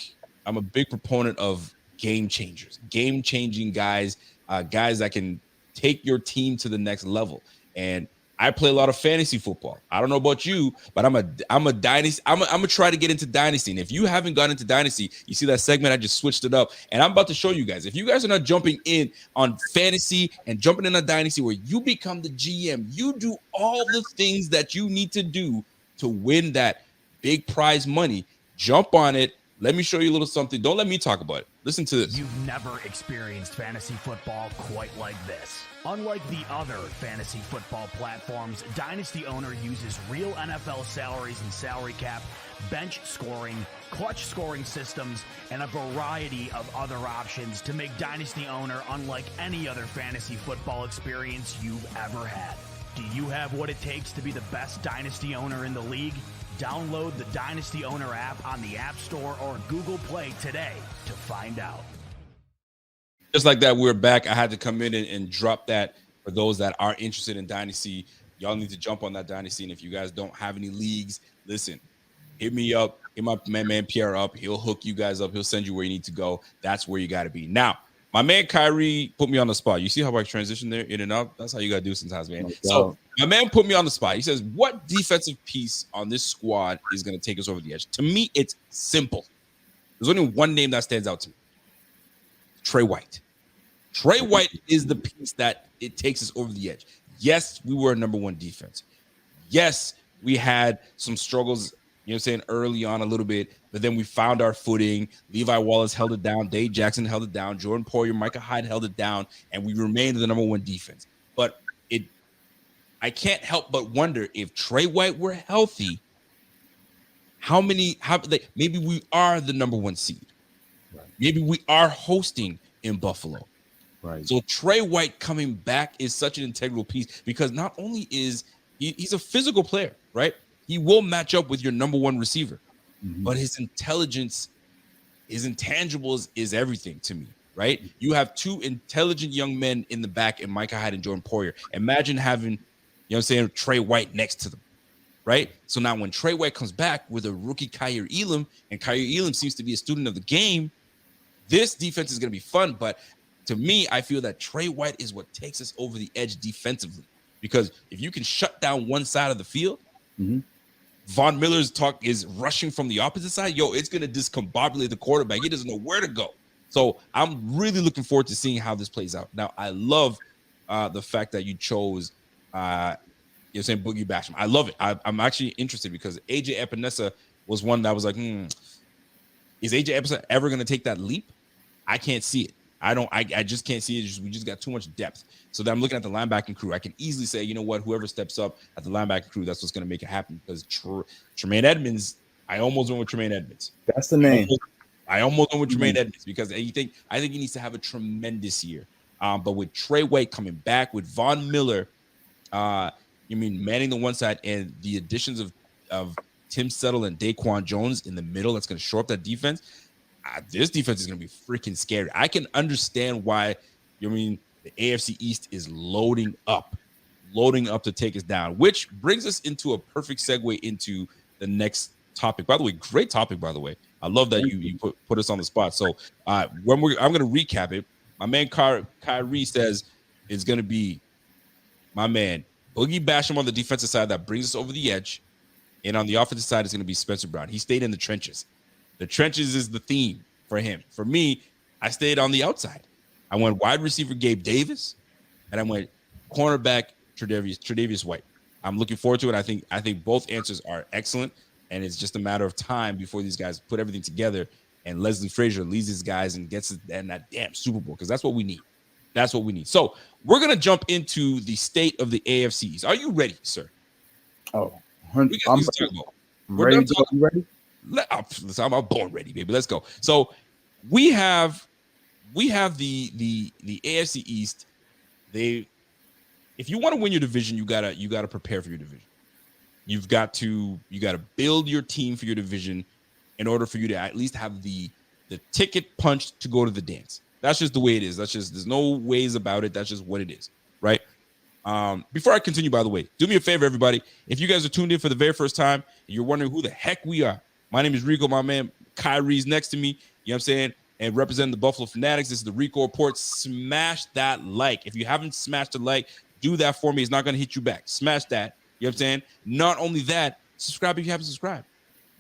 proponent of game changers, game changing guys, guys that can take your team to the next level. And I play a lot of fantasy football. I don't know about you, but I'm a dynasty. I'm gonna try to get into dynasty. And if you haven't gotten into dynasty, you see that segment, I just switched it up. And I'm about to show you guys. If you guys are not jumping in on fantasy and jumping in a dynasty where you become the GM, you do all the things that you need to do to win that big prize money. Jump on it. Let me show you a little something. Don't let me talk about it. Listen to this. You've never experienced fantasy football quite like this. Unlike the other fantasy football platforms, Dynasty Owner uses real NFL salaries and salary cap, bench scoring, clutch scoring systems, and a variety of other options to make Dynasty Owner unlike any other fantasy football experience you've ever had. Do you have what it takes to be the best Dynasty Owner in the league? Download the Dynasty Owner app on the App Store or Google Play today to find out. Just like that, we're back. I had to come in and drop that for those that are interested in Dynasty. Y'all need to jump on that Dynasty. And if you guys don't have any leagues, listen, hit me up. Hit my man Pierre up. He'll hook you guys up. He'll send you where you need to go. That's where you got to be. Now, My man Kyrie put me on the spot. You see how I transition there in and out? That's how you gotta do sometimes, man. So my man put me on the spot. He says, "What defensive piece on this squad is gonna take us over the edge?" To me, it's simple. There's only one name that stands out to me: Trey White. Trey White is the piece that it takes us over the edge. Yes, we were a number one defense. Yes, we had some struggles, you know what I'm saying, early on a little bit, but then we found our footing. Levi Wallace held it down. Dave Jackson held it down. Jordan Poyer, Micah Hyde held it down, and we remained the number one defense. But I can't help but wonder if Trey White were healthy, maybe we are the number one seed. Right. Maybe we are hosting in Buffalo. Right. So Trey White coming back is such an integral piece because not only is he's a physical player, right? He will match up with your number one receiver, but his intelligence, his intangibles is everything to me, right? You have two intelligent young men in the back in Micah Hyde and Jordan Poyer. Imagine having, you know what I'm saying, Trey White next to them, right? So now when Trey White comes back with a rookie Kyer Elam, and Kyer Elam seems to be a student of the game, this defense is going to be fun. But to me, I feel that Trey White is what takes us over the edge defensively. Because if you can shut down one side of the field, Von Miller's talk is rushing from the opposite side. It's going to discombobulate the quarterback. He doesn't know where to go. So I'm really looking forward to seeing how this plays out. Now, I love the fact that you chose, you're saying Boogie Basham. I love it. I'm actually interested because AJ Epinesa was one that was like, is AJ Epinesa ever going to take that leap? I can't see it. I just can't see it. We just got too much depth. So then I'm looking at the linebacking crew. I can easily say, you know what, whoever steps up at the linebacking crew, that's what's going to make it happen. Because Tremaine Edmonds, I almost went with Tremaine Edmonds. That's the name. I almost went with Tremaine Edmonds because I think he needs to have a tremendous year. But with Trey White coming back, with Von Miller, manning the one side, and the additions of Tim Settle and Daquan Jones in the middle, that's going to shore up that defense. This defense is going to be freaking scary. I can understand why, the AFC East is loading up to take us down, which brings us into a perfect segue into the next topic. By the way, great topic, by the way. I love that you put us on the spot. So I'm going to recap it. My man Kyrie says it's going to be my man Boogie Basham on the defensive side that brings us over the edge. And on the offensive side, it's going to be Spencer Brown. He stayed in the trenches. The trenches is the theme for him. For me, I stayed on the outside. I went wide receiver Gabe Davis, and I went cornerback Tre'Davious White. I'm looking forward to it. I think both answers are excellent, and it's just a matter of time before these guys put everything together and Leslie Frazier leads these guys and gets in that damn Super Bowl, because that's what we need. That's what we need. So we're going to jump into the state of the AFCs. Are you ready, sir? Oh, I'm ready to go. You ready? I'm born ready, baby. Let's go. So we have the AFC East. If you want to win your division, you gotta prepare for your division. You got to build your team for your division in order for you to at least have the ticket punched to go to the dance. That's just the way it is. There's no ways about it. That's just what it is, right? Before I continue, by the way, do me a favor, everybody. If you guys are tuned in for the very first time and you're wondering who the heck we are, my name is Rico. My man Kyrie's next to me. You know what I'm saying? And representing the Buffalo Fanatics, this is the Rico Report. Smash that like. If you haven't smashed the like, do that for me. It's not going to hit you back. Smash that. You know what I'm saying? Not only that, subscribe if you haven't subscribed.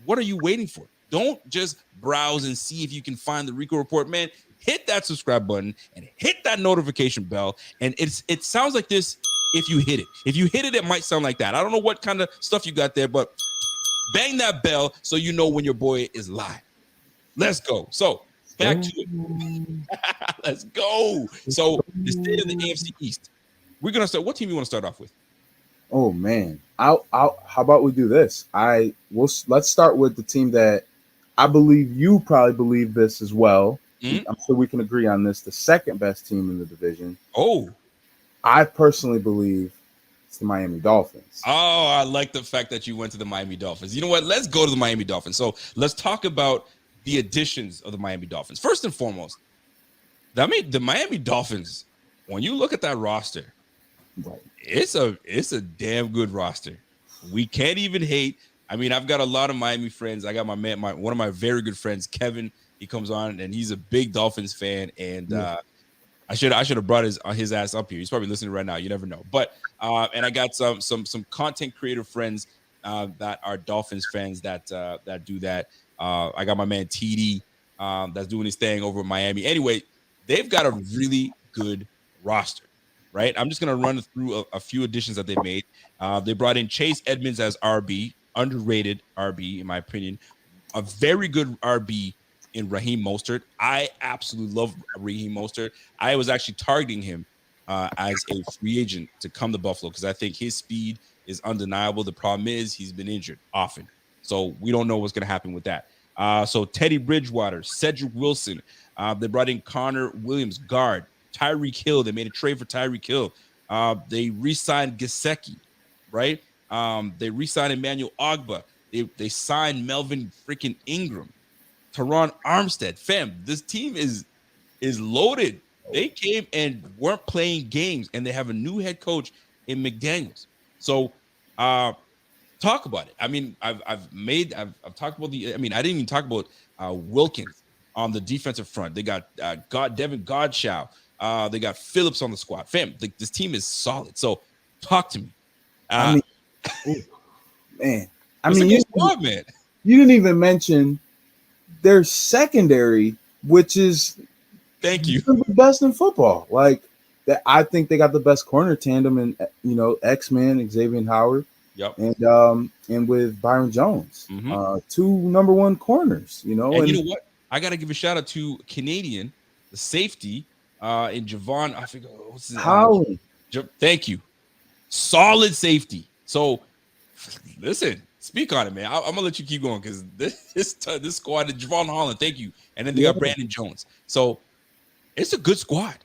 What are you waiting for? Don't just browse and see if you can find the Rico Report. Man, hit that subscribe button and hit that notification bell. And it sounds like this if you hit it. If you hit it, it might sound like that. I don't know what kind of stuff you got there, but bang that bell so you know when your boy is live. Let's go. So back to it. Let's go. So the state of the AFC East. We're gonna start. What team you want to start off with? Oh man, how about we do this? Let's start with the team that I believe you probably believe this as well. Mm-hmm. I'm sure we can agree on this. The second best team in the division. Oh, I personally believe it's the Miami Dolphins. Oh, I like the fact that you went to the Miami Dolphins. You know what? Let's go to the Miami Dolphins. So let's talk about the additions of the Miami Dolphins. First and foremost, the Miami Dolphins, when you look at that roster, right, it's a damn good roster. We can't even hate. I mean, I've got a lot of Miami friends. I got one of my very good friends, Kevin. He comes on and he's a big Dolphins fan. And I should have brought his ass up here. He's probably listening right now. You never know. But and I got some content creator friends that are Dolphins fans that do that. I got my man TD that's doing his thing over in Miami. Anyway, they've got a really good roster, right? I'm just gonna run through a few additions that they made. They brought in Chase Edmonds as RB, underrated RB in my opinion. A very good RB in Raheem Mostert. I absolutely love Raheem Mostert. I was actually targeting him as a free agent to come to Buffalo because I think his speed is undeniable. The problem is he's been injured often, so we don't know what's going to happen with that. So Teddy Bridgewater, Cedric Wilson. They brought in Connor Williams, guard. Tyreek Hill. They made a trade for Tyreek Hill. They re-signed Gesicki, right? They re-signed Emmanuel Ogba. They signed Melvin freaking Ingram. Teron Armstead, fam, this team is loaded. They came and weren't playing games, and they have a new head coach in McDaniels. So, talk about it. I mean, I've talked about I didn't even talk about Wilkins on the defensive front. They got Devin Godchow. They got Phillips on the squad. Fam, this team is solid. So, talk to me. Man, you didn't even mention their secondary, which is the best in football. Like that, I think they got the best corner tandem in X-Man, Xavier Howard, and with Byron Jones, two number one corners. And you know what? I got to give a shout out to Canadian, the safety, in Javon. I forget what's his Howley. Thank you, solid safety. So listen. Speak on it, man. I'm gonna let you keep going because this squad is Javon Holland. Thank you, and then they got Brandon Jones. So it's a good squad.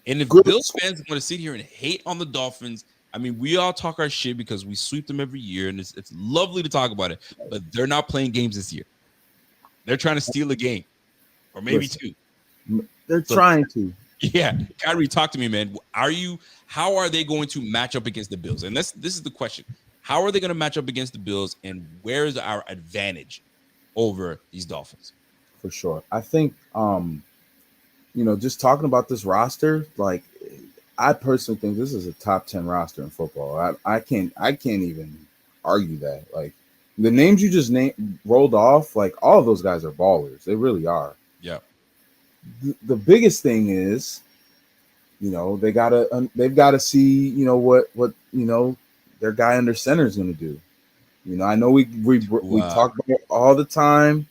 And if Bills fans want to sit here and hate on the Dolphins, I mean, we all talk our shit because we sweep them every year, and it's lovely to talk about it. But they're not playing games this year. They're trying to steal a game, or maybe two. They're trying to. Yeah, Kyrie, talk to me, man. How are they going to match up against the Bills? And this is the question. How are they going to match up against the Bills, and where is our advantage over these Dolphins? For sure. I think, just talking about this roster, like I personally think this is a top 10 roster in football. I can't even argue that. Like the names you just rolled off, like all of those guys are ballers. They really are. Yeah. The biggest thing is, they've got to see, what their guy under center is going to do. I know we talk about it all the time.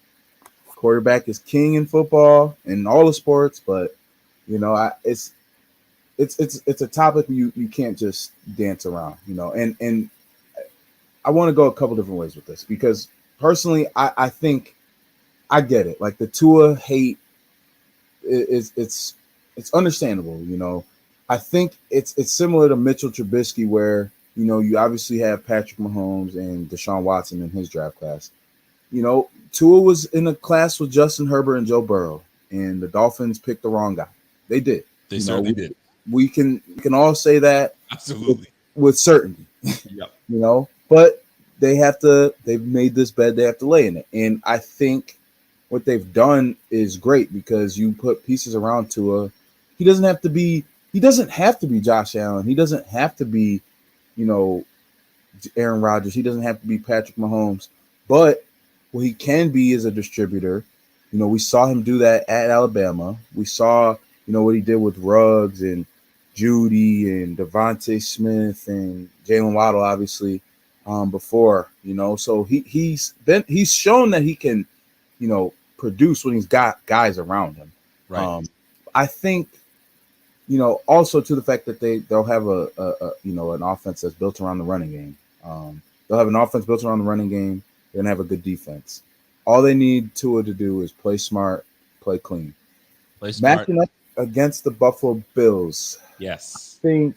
Quarterback is king in football and all the sports, but it's a topic you can't just dance around. And I want to go a couple different ways with this because personally, I think I get it. Like the Tua hate it's understandable. I think it's similar to Mitchell Trubisky where. You obviously have Patrick Mahomes and Deshaun Watson in his draft class. Tua was in a class with Justin Herbert and Joe Burrow, and the Dolphins picked the wrong guy. They did. They certainly did. We can all say that absolutely with certainty. Yep. But they've made this bed, they have to lay in it. And I think what they've done is great because you put pieces around Tua. He doesn't have to be Josh Allen. He doesn't have to be Aaron Rodgers. He doesn't have to be Patrick Mahomes, but what he can be is a distributor. We saw him do that at Alabama. We saw, what he did with Ruggs and Judy and Devontae Smith and Jalen Waddle, obviously, before, so he's shown that he can, produce when he's got guys around him. Right. I think, also to the fact that they'll have an offense that's built around the running game. They'll have an offense built around the running game. They're gonna have a good defense. All they need Tua to do is play smart, play clean. Matching up against the Buffalo Bills. Yes. I think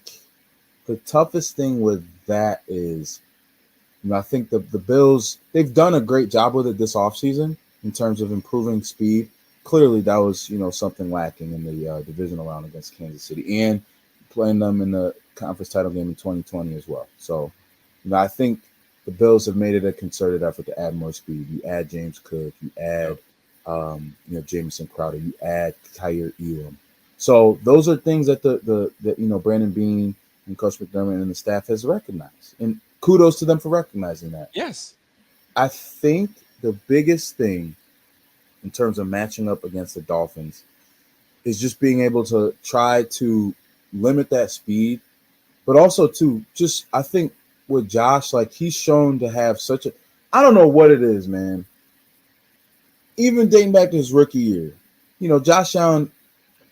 the toughest thing with that is, I think the Bills, they've done a great job with it this offseason in terms of improving speed. Clearly, that was, something lacking in the divisional round against Kansas City and playing them in the conference title game in 2020 as well. So, I think the Bills have made it a concerted effort to add more speed. You add James Cook, you add, Jamison Crowder, you add Kyer Elam. So those are things that the Brandon Beane and Coach McDermott and the staff has recognized, and kudos to them for recognizing that. Yes, I think the biggest thing in terms of matching up against the Dolphins is just being able to try to limit that speed, but also to just, I think with Josh, like he's shown to have such a, I don't know what it is, man. Even dating back to his rookie year, Josh Allen,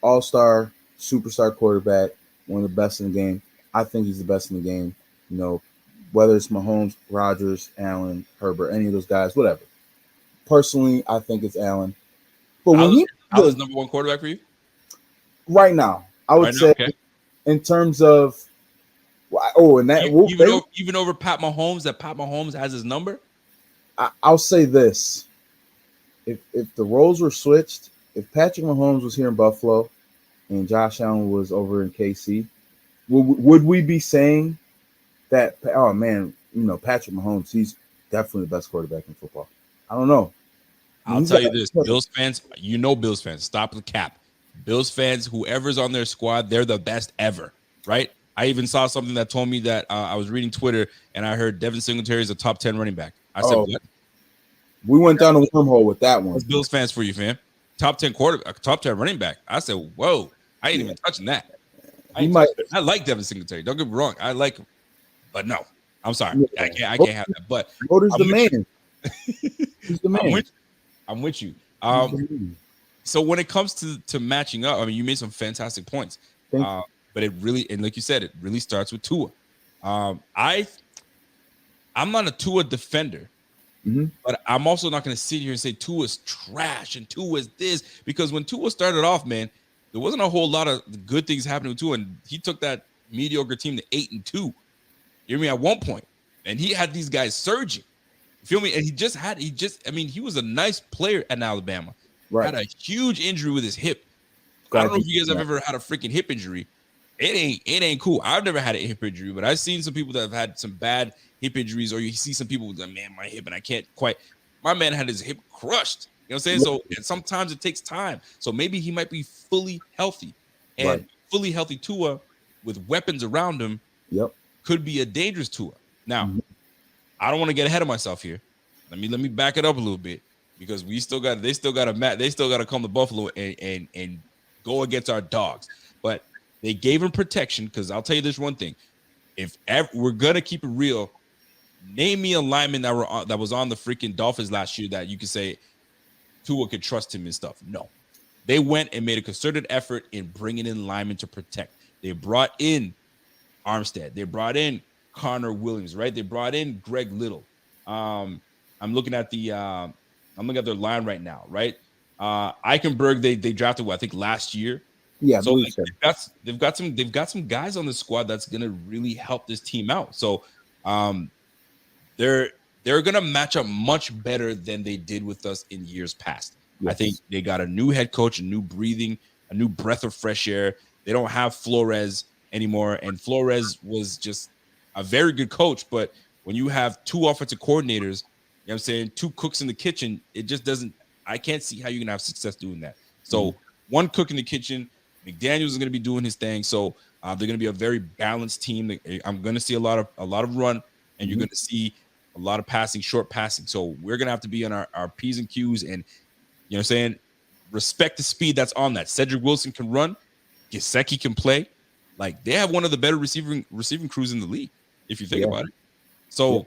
all-star, superstar quarterback, one of the best in the game. I think he's the best in the game. Whether it's Mahomes, Rodgers, Allen, Herbert, any of those guys, whatever. Personally, I think it's Allen. But when Allen's number one quarterback for you right now, I would say, okay. In terms of even over Pat Mahomes, that Pat Mahomes has his number. I'll say this: if the roles were switched, if Patrick Mahomes was here in Buffalo and Josh Allen was over in KC, would we be saying that? Oh man, Patrick Mahomes, he's definitely the best quarterback in football. I don't know. I'll tell you this, Bills fans, Bills fans, stop the cap. Bills fans, whoever's on their squad, they're the best ever, right? I even saw something that told me that I was reading Twitter and I heard Devin Singletary is a top 10 running back. I said, what? We went down a wormhole with that one. That's Bills fans for you, fam. Top 10 quarterback, top 10 running back. I said, whoa, I ain't even touching that. I like Devin Singletary. Don't get me wrong. I like him, but no, I'm sorry. I can't have that. But Voter's the man. He's the man. I'm with you. So when it comes to matching up, I mean, you made some fantastic points. But it really, and like you said, it really starts with Tua. I'm not a Tua defender, but I'm also not going to sit here and say Tua's trash and Tua's this, because when Tua started off, man, there wasn't a whole lot of good things happening with Tua, and he took that mediocre team to 8-2. You hear me? At one point, and he had these guys surging. You feel me? And he was a nice player at Alabama. Right. Had a huge injury with his hip. I don't know if you guys have ever had a freaking hip injury. It ain't cool. I've never had a hip injury, but I've seen some people that have had some bad hip injuries, or you see some people with like, man, my hip, and I can't quite. My man had his hip crushed. You know what I'm saying? So and sometimes it takes time. So maybe he might be fully healthy, and fully healthy Tua with weapons around him could be a dangerous Tua. Now, I don't want to get ahead of myself here. Let me back it up a little bit, because they still got to come to Buffalo and go against our dogs. But they gave him protection, because I'll tell you this one thing: if we're gonna keep it real, name me a lineman that was on the freaking Dolphins last year that you could say Tua could trust him and stuff. No, they went and made a concerted effort in bringing in linemen to protect. They brought in Armstead. They brought in Connor Williams. Right? They brought in Greg Little. I'm looking at their line right now. Right? Eichenberg. They drafted I think last year. Yeah, so they've got some guys on the squad that's gonna really help this team out. So they're gonna match up much better than they did with us in years past. Yes. I think they got a new head coach, a new breath of fresh air. They don't have Flores anymore, and Flores was just a very good coach. But when you have two offensive coordinators, you know what I'm saying, two cooks in the kitchen, it just doesn't. I can't see how you're gonna have success doing that. So one cook in the kitchen. McDaniels is going to be doing his thing, so they're going to be a very balanced team. I'm going to see a lot of run, and you're going to see a lot of passing, short passing. So we're going to have to be on our P's and Q's, and you know what I'm saying, respect the speed that's on that. Cedric Wilson can run, Gesicki can play. Like, they have one of the better receiving crews in the league, if you think about it. So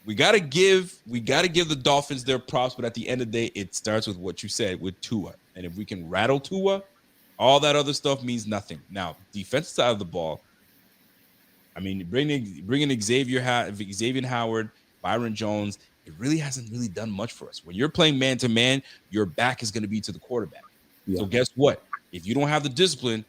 we got to give the Dolphins their props, but at the end of the day, it starts with what you said with Tua, and if we can rattle Tua, all that other stuff means nothing. Now, defensive side of the ball, I mean, bringing Xavier Howard, Byron Jones, it really hasn't really done much for us. When you're playing man-to-man, your back is going to be to the quarterback. Yeah. So guess what? If you don't have the discipline,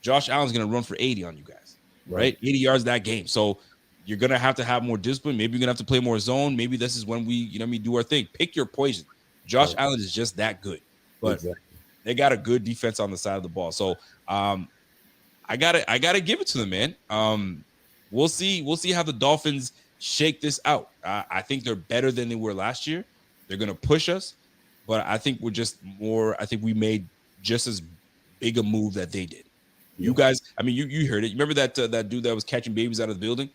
Josh Allen's going to run for 80 on you guys, right? 80 yards that game. So you're going to have more discipline. Maybe you're going to have to play more zone. Maybe this is when we do our thing. Pick your poison. Josh Allen is just that good. But they got a good defense on the side of the ball. So I gotta give it to them, man. We'll see how the Dolphins shake this out. I think they're better than they were last year. They're gonna push us, but I think we made just as big a move that they did. You guys, I mean, you heard it. You remember that dude that was catching babies out of the building,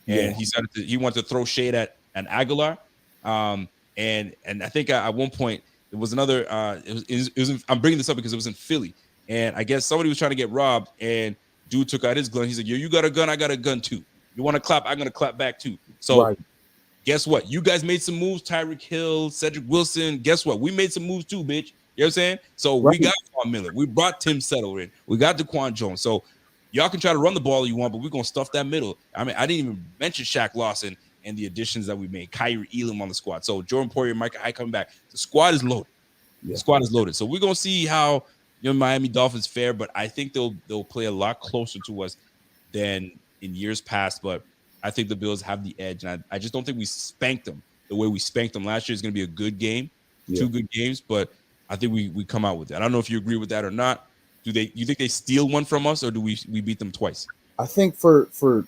and he wanted to throw shade at Aguilar, and I think at one point it was another. It was I'm bringing this up because it was in Philly, and I guess somebody was trying to get robbed, and dude took out his gun. He's like, "Yo, you got a gun? I got a gun too. You want to clap? I'm gonna clap back too." So. Guess what? You guys made some moves. Tyreek Hill, Cedric Wilson. Guess what? We made some moves too, bitch. You know what I'm saying? So we got Von Miller. We brought Tim Settle in. We got DeQuan Jones. So y'all can try to run the ball you want, but we're going to stuff that middle. I mean, I didn't even mention Shaq Lawson and the additions that we made. Kyrie Elam on the squad. So Jordan Poirier, Micah Hyde coming back. The squad is loaded. The squad is loaded. So we're going to see how Miami Dolphins fare, but I think they'll play a lot closer to us than in years past. But I think the Bills have the edge, and I just don't think we spanked them the way we spanked them last year. It's going to be a good game, 2 good games, but I think we come out with it. I don't know if you agree with that or not. You think they steal one from us, or do we beat them twice? I think for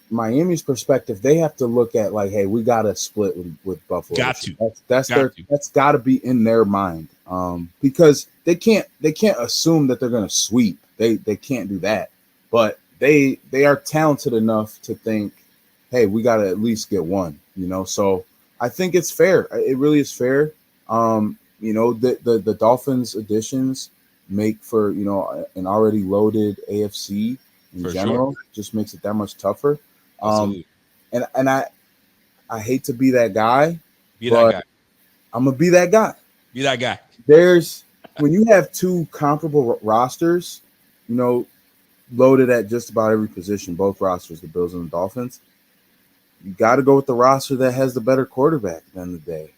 Miami's perspective, they have to look at like, hey, we got to split with Buffalo. That's got to be in their mind, because they can't assume that they're going to sweep. They can't do that, but they are talented enough to think, hey, we got to at least get one, So I think it's fair. It really is fair. The Dolphins additions make for, an already loaded AFC in general. Sure. Just makes it that much tougher. And I hate to be that guy. I'm going to be that guy. Be that guy. When you have 2 comparable rosters, loaded at just about every position, both rosters, the Bills and the Dolphins, you got to go with the roster that has the better quarterback at the end of the day.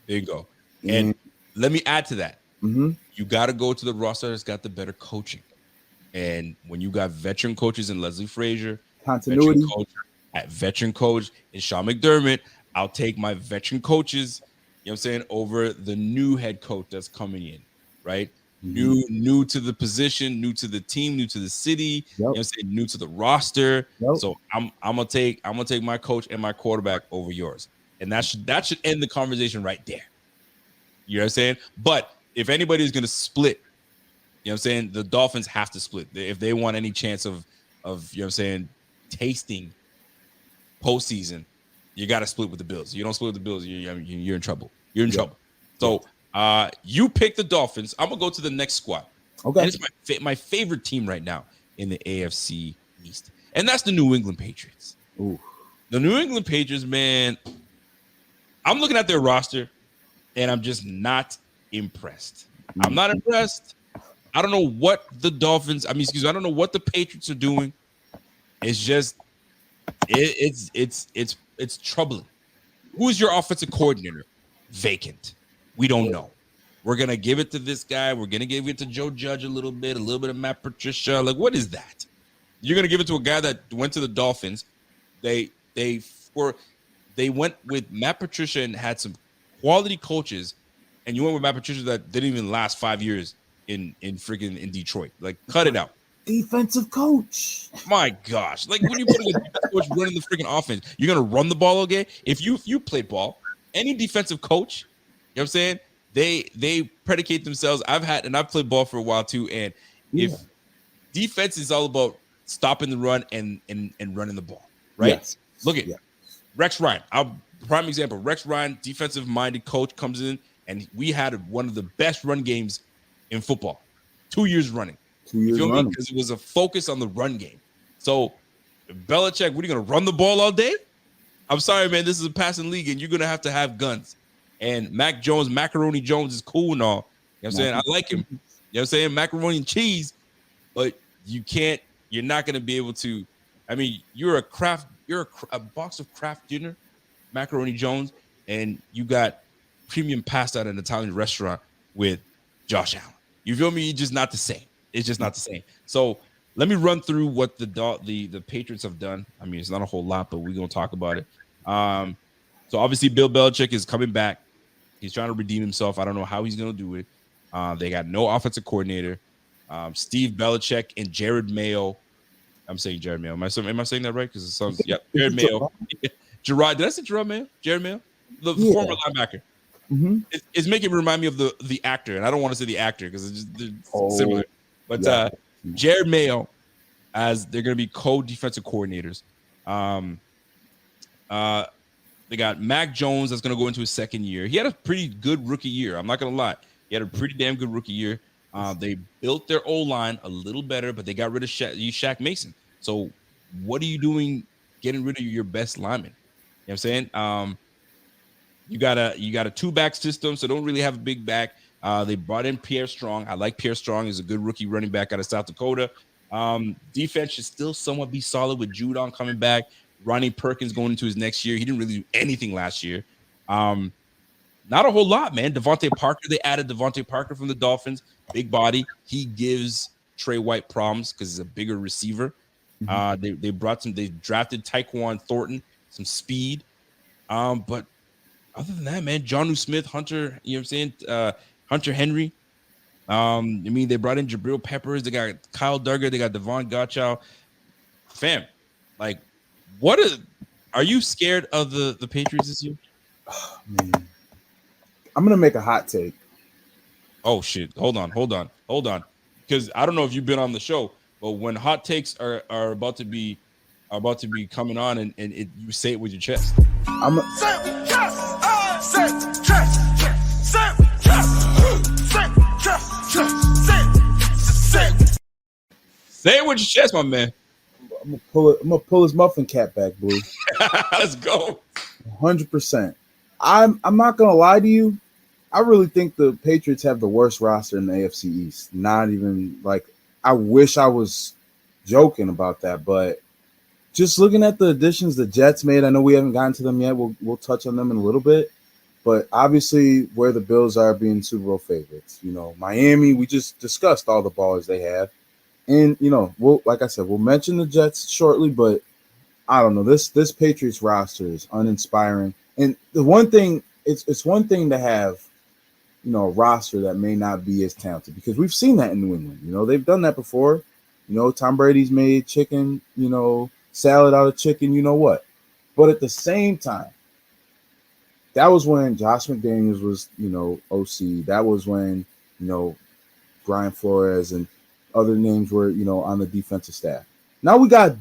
There you go. And let me add to that. Mm-hmm. You got to go to the roster that's got the better coaching. And when you got veteran coaches in Leslie Frazier, continuity, veteran coach in Sean McDermott, I'll take my veteran coaches, over the new head coach that's coming in, right? New to the position, new to the team, new to the city, new to the roster. So I'm gonna take my coach and my quarterback over yours, and that should end the conversation right there. You know what I'm saying? But if anybody's gonna split, the Dolphins have to split if they want any chance of tasting postseason. You got to split with the Bills. You don't split with the Bills, you're in trouble. You're in trouble. So. You pick the Dolphins. I'm gonna go to the next squad. Okay, and it's my favorite team right now in the AFC East, and that's the New England Patriots. Ooh. The New England Patriots, man. I'm looking at their roster, and I'm just not impressed. I'm not impressed. I don't know what the Dolphins. I don't know what the Patriots are doing. It's just, it's troubling. Who is your offensive coordinator? Vacant. We don't know. We're going to give it to this guy. We're going to give it to Joe Judge a little bit of Matt Patricia. Like, what is that? You're going to give it to a guy that went to the Dolphins. They went with Matt Patricia and had some quality coaches, and you went with Matt Patricia that didn't even last 5 years in Detroit. Like, cut it out. Defensive coach. My gosh. Like, when you put a defensive coach running the freaking offense, you're going to run the ball okay? If you played ball, any defensive coach, you know what I'm saying? They predicate themselves. I've played ball for a while too. And if defense is all about stopping the run and running the ball, right? Yes. Look at Rex Ryan. Prime example. Rex Ryan, defensive minded coach, comes in, and we had one of the best run games in football, 2 years running. 2 years running. Because it was a focus on the run game. So Belichick, what are you going to run the ball all day? I'm sorry, man. This is a passing league, and you're going to have guns. And Macaroni Jones is cool and all. You know what I'm saying? I like him. You know what I'm saying? Macaroni and cheese. But you're not going to be able to. I mean, you're a box of craft dinner, Macaroni Jones, and you got premium pasta at an Italian restaurant with Josh Allen. You feel me? It's just not the same. It's just not the same. So let me run through what the Patriots have done. I mean, it's not a whole lot, but we're going to talk about it. So obviously Bill Belichick is coming back. He's trying to redeem himself. I don't know how he's going to do it. They got no offensive coordinator. Steve Belichick and Jared Mayo. I'm saying Jared Mayo. Am I saying that right? Because it sounds, Jared Mayo. Gerard, did I say Gerard Mayo? Jared Mayo? The former linebacker. Mm-hmm. It's making me remind me of the actor, and I don't want to say the actor because it's just similar. But Jared Mayo, as they're going to be co-defensive coordinators. They got Mac Jones that's going to go into his second year. He had a pretty good rookie year. I'm not going to lie. He had a pretty damn good rookie year. They built their O-line a little better, but they got rid of Shaq Mason. So what are you doing getting rid of your best lineman? You know what I'm saying? You got a two-back system, so don't really have a big back. They brought in Pierre Strong. I like Pierre Strong. He's a good rookie running back out of South Dakota. Defense should still somewhat be solid with Judon coming back. Ronnie Perkins going into his next year. He didn't really do anything last year. Not a whole lot, man. Devontae Parker, they added Devontae Parker from the Dolphins. Big body. He gives Trey White problems because he's a bigger receiver. They drafted Tyquan Thornton, some speed. But other than that, man, Jonnu Smith, Hunter, you know what I'm saying? Hunter Henry. They brought in Jabril Peppers. They got Kyle Duggar. They got Devon Gottschall. Fam, like, are you scared of the Patriots this year? Oh, man. I'm gonna make a hot take. Oh shit! Hold on. Because I don't know if you've been on the show, but when hot takes are about to be coming on, and you say it with your chest. Say it with your chest, my man. I'm gonna pull his muffin cap back, Blue. Let's go. 100%. I'm not gonna lie to you. I really think the Patriots have the worst roster in the AFC East. Not even like, I wish I was joking about that, but just looking at the additions the Jets made, I know we haven't gotten to them yet. We'll touch on them in a little bit, but obviously where the Bills are being Super Bowl favorites. Miami, we just discussed all the ballers they have. And, like I said, we'll mention the Jets shortly, but I don't know. This Patriots roster is uninspiring. And the one thing, it's one thing to have, a roster that may not be as talented, because we've seen that in New England. They've done that before. Tom Brady's made chicken, salad out of chicken, what. But at the same time, that was when Josh McDaniels was, OC. That was when, Brian Flores and other names were, on the defensive staff. Now we got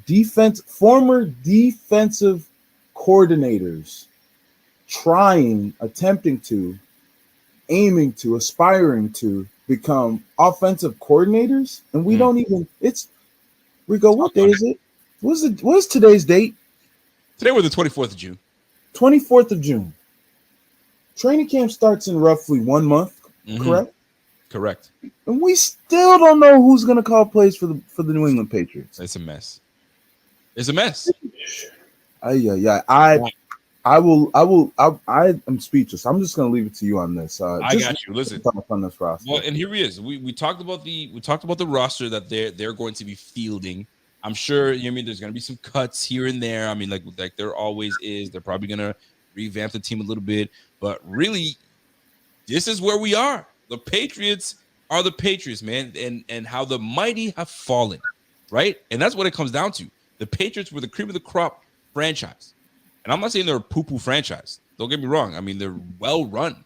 former defensive coordinators aiming to, aspiring to become offensive coordinators, and we don't even. It's Rico. What day is it? What's today's date? Today was the 24th of June. 24th of June. Training camp starts in roughly 1 month, correct? Correct. And we still don't know who's going to call plays for the New England Patriots. It's a mess. It's a mess. I am speechless. I'm just going to leave it to you on this. I got you. Listen, on this roster. Well, and here he is. We talked about the roster that they're going to be fielding. I'm sure. There's going to be some cuts here and there. Like there always is. They're probably going to revamp the team a little bit, but really, this is where we are. The Patriots are the Patriots, man, and how the mighty have fallen, right? And that's what it comes down to. The Patriots were the cream of the crop franchise. And I'm not saying they're a poo-poo franchise. Don't get me wrong. They're well-run.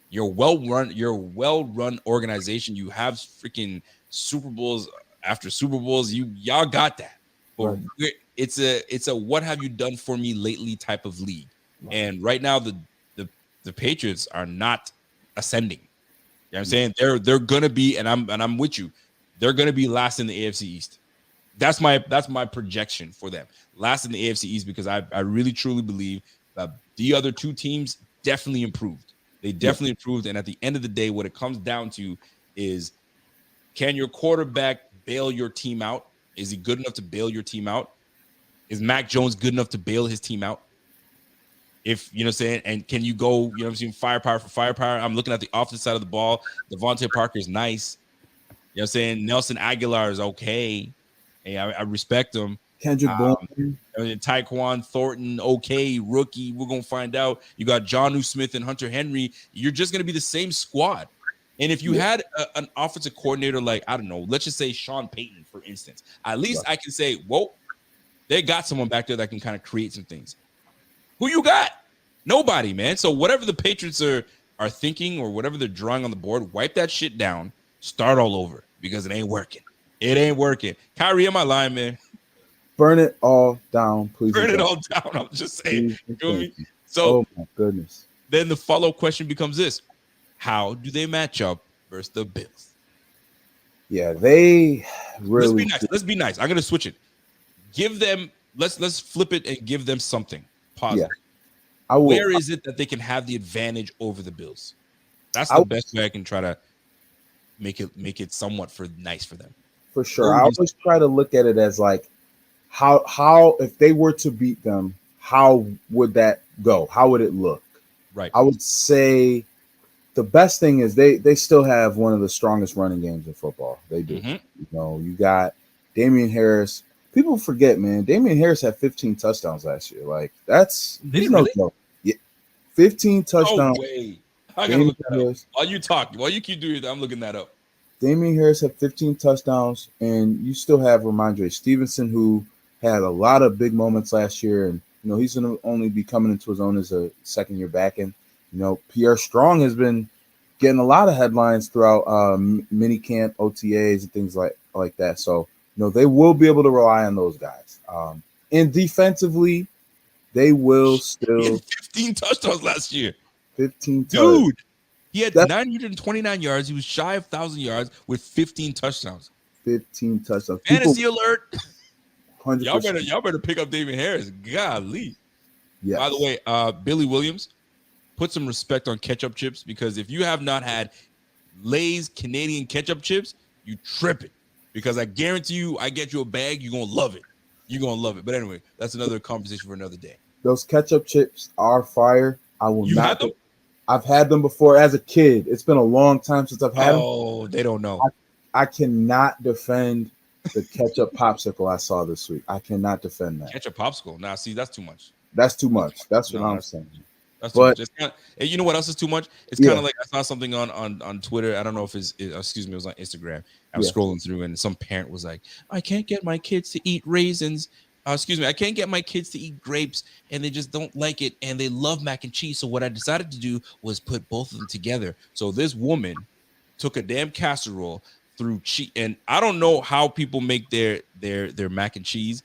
You're a well-run organization. You have freaking Super Bowls after Super Bowls. Y'all got that. But right. It's a what have you done for me lately type of league. Right. And right now the Patriots are not ascending. You know what I'm saying? They're gonna be, and I'm with you, they're gonna be last in the AFC East. That's my projection for them. Last in the AFC East, because I really truly believe that the other two teams definitely improved. They definitely improved. And at the end of the day, what it comes down to is, can your quarterback bail your team out? Is he good enough to bail your team out? Is Mac Jones good enough to bail his team out? If you know what I'm saying, and can you go, you know what I'm saying, firepower for firepower? I'm looking at the offensive side of the ball. Devontae Parker is nice. You know what I'm saying? Nelson Aguilar is okay. Hey, I respect him. Kendrick Bourne. Tyquan Thornton, okay, rookie. We're gonna find out. You got Jonnu Smith and Hunter Henry. You're just gonna be the same squad. And if you had an offensive coordinator like, I don't know, let's just say Sean Payton, for instance, at least I can say, whoa, they got someone back there that can kind of create some things. Who you got? Nobody, man. So whatever the Patriots are thinking or whatever they're drawing on the board, wipe that shit down, start all over, because it ain't working. It ain't working. Kyrie, am I lying, man? Burn it all down, please. Burn it all down. I'm just saying. You feel me? So, oh my goodness. Then the follow-up question becomes this: how do they match up versus the Bills? Yeah, they really. Let's be nice. I'm gonna switch it. Give them. Let's flip it and give them something positive. Yeah. Where is it that they can have the advantage over the Bills? That's the best way I can try to make it somewhat nice for them. For sure. I always try to look at it as like how if they were to beat them, how would that go? How would it look? Right. I would say the best thing is they still have one of the strongest running games in football. They do. Mm-hmm. You know, you got Damian Harris. People forget, man. Damian Harris had 15 touchdowns last year. Like that's really? Joke. Yeah, 15 touchdowns. No way. I gotta look that up. While you keep doing that, I'm looking that up. Damian Harris had 15 touchdowns, and you still have Ramondre Stevenson, who had a lot of big moments last year, and you know he's going to only be coming into his own as a second-year back. And you know Pierre Strong has been getting a lot of headlines throughout mini camp, OTAs, and things like that. So you know they will be able to rely on those guys. And defensively, they will still. He had 15 touchdowns last year. 15 dude. He had 929 yards. He was shy of 1,000 yards with 15 touchdowns. 15 touchdowns. Fantasy alert. 100%. Y'all better pick up David Harris. Golly. Yes. By the way, Billy Williams, put some respect on ketchup chips, because if you have not had Lay's Canadian ketchup chips, you tripping. Because I guarantee you, I get you a bag, you're going to love it. You're going to love it. But anyway, that's another conversation for another day. Those ketchup chips are fire. I will not. Had them? I've had them before as a kid. It's been a long time since I've had them. Oh, they don't know. I cannot defend the ketchup popsicle I saw this week. I cannot defend that. Ketchup popsicle. Nah, see, that's too much. That's too much. That's what I'm saying. That's too much. It's you know what else is too much? It's kind of like I saw something on Twitter. I don't know if it was on Instagram. I was scrolling through, and some parent was like, I can't get my kids to eat raisins. I can't get my kids to eat grapes, and they just don't like it, and they love mac and cheese. So what I decided to do was put both of them together. So this woman took a damn casserole, threw cheese, and I don't know how people make their mac and cheese.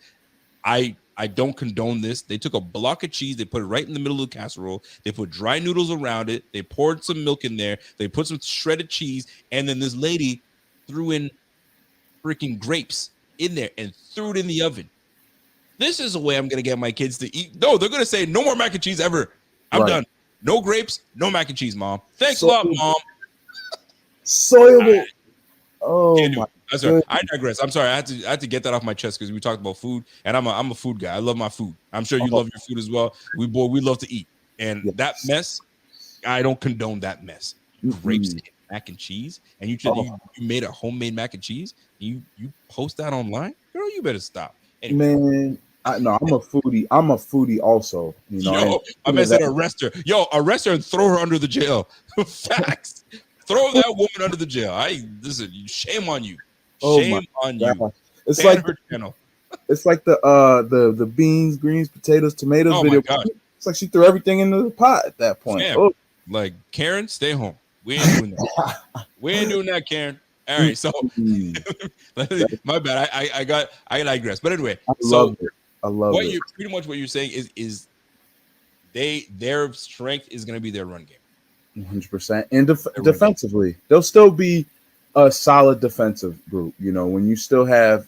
I don't condone this. They took a block of cheese, they put it right in the middle of the casserole, they put dry noodles around it, they poured some milk in there, they put some shredded cheese, and then this lady threw in freaking grapes in there and threw it in the oven. This is a way I'm going to get my kids to eat. No, they're going to say no more mac and cheese ever. I'm done. No grapes, no mac and cheese, Mom. Thanks a lot, Mom. Soyable. Oh, my That's right. I digress. I'm sorry. I had to get that off my chest because we talked about food, and I'm a food guy. I love my food. I'm sure you love your food as well. We love to eat. And that mess, I don't condone that mess. Grapes and mac and cheese, and you made a homemade mac and cheese, and you post that online? Girl, you better stop. Anyway. Man, I'm a foodie. I'm a foodie also. You know, yo, I meant to arrest her. Yo, arrest her and throw her under the jail. Facts. Throw that woman under the jail. Listen, shame on you. Shame on you. It's like her channel. It's like the beans, greens, potatoes, tomatoes video. It's like she threw everything into the pot at that point. Oh. Like, Karen, stay home. We ain't doing that. We ain't doing that, Karen. All right, so my bad. I digress. But anyway, I love it. Pretty much what you're saying is their strength is going to be their run game. 100%. And defensively, they'll still be a solid defensive group. You know, when you still have,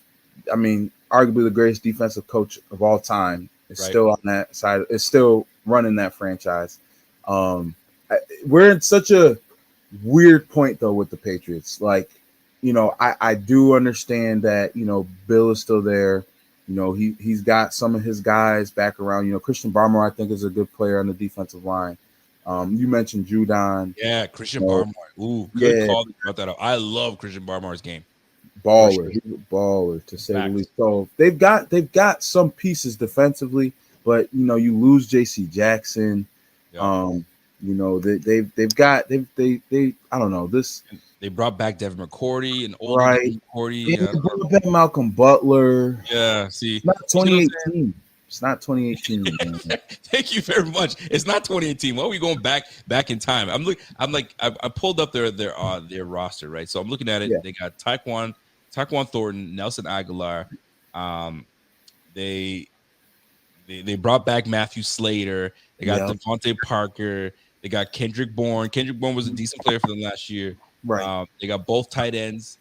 I mean, arguably the greatest defensive coach of all time is still on that side. It's still running that franchise. We're in such a weird point though with the Patriots. Like, you know, I do understand that, you know, Bill is still there. You know, he's got some of his guys back around. You know, Christian Barmore, I think, is a good player on the defensive line. You mentioned Judon. Yeah, Christian Barmore. Ooh, good call about that up. I love Christian Barmore's game. Baller. He's a baller, to say the least. So they've got some pieces defensively, but you know, you lose JC Jackson. Yeah. You know, they've got I don't know this. They brought back Devin McCourty and old McCourty. Yeah. They brought back Malcolm Butler. Yeah, see, it's not 2018. It's not 2018. Thank you very much. It's not 2018. Why are we going back in time? I pulled up their roster, right? So I'm looking at it. Yeah. They got Tyquan Tyquan Thornton, Nelson Aguilar. They brought back Matthew Slater. They got Devontae Parker. They got Kendrick Bourne. Kendrick Bourne was a decent player for them last year. Right. They got both tight ends.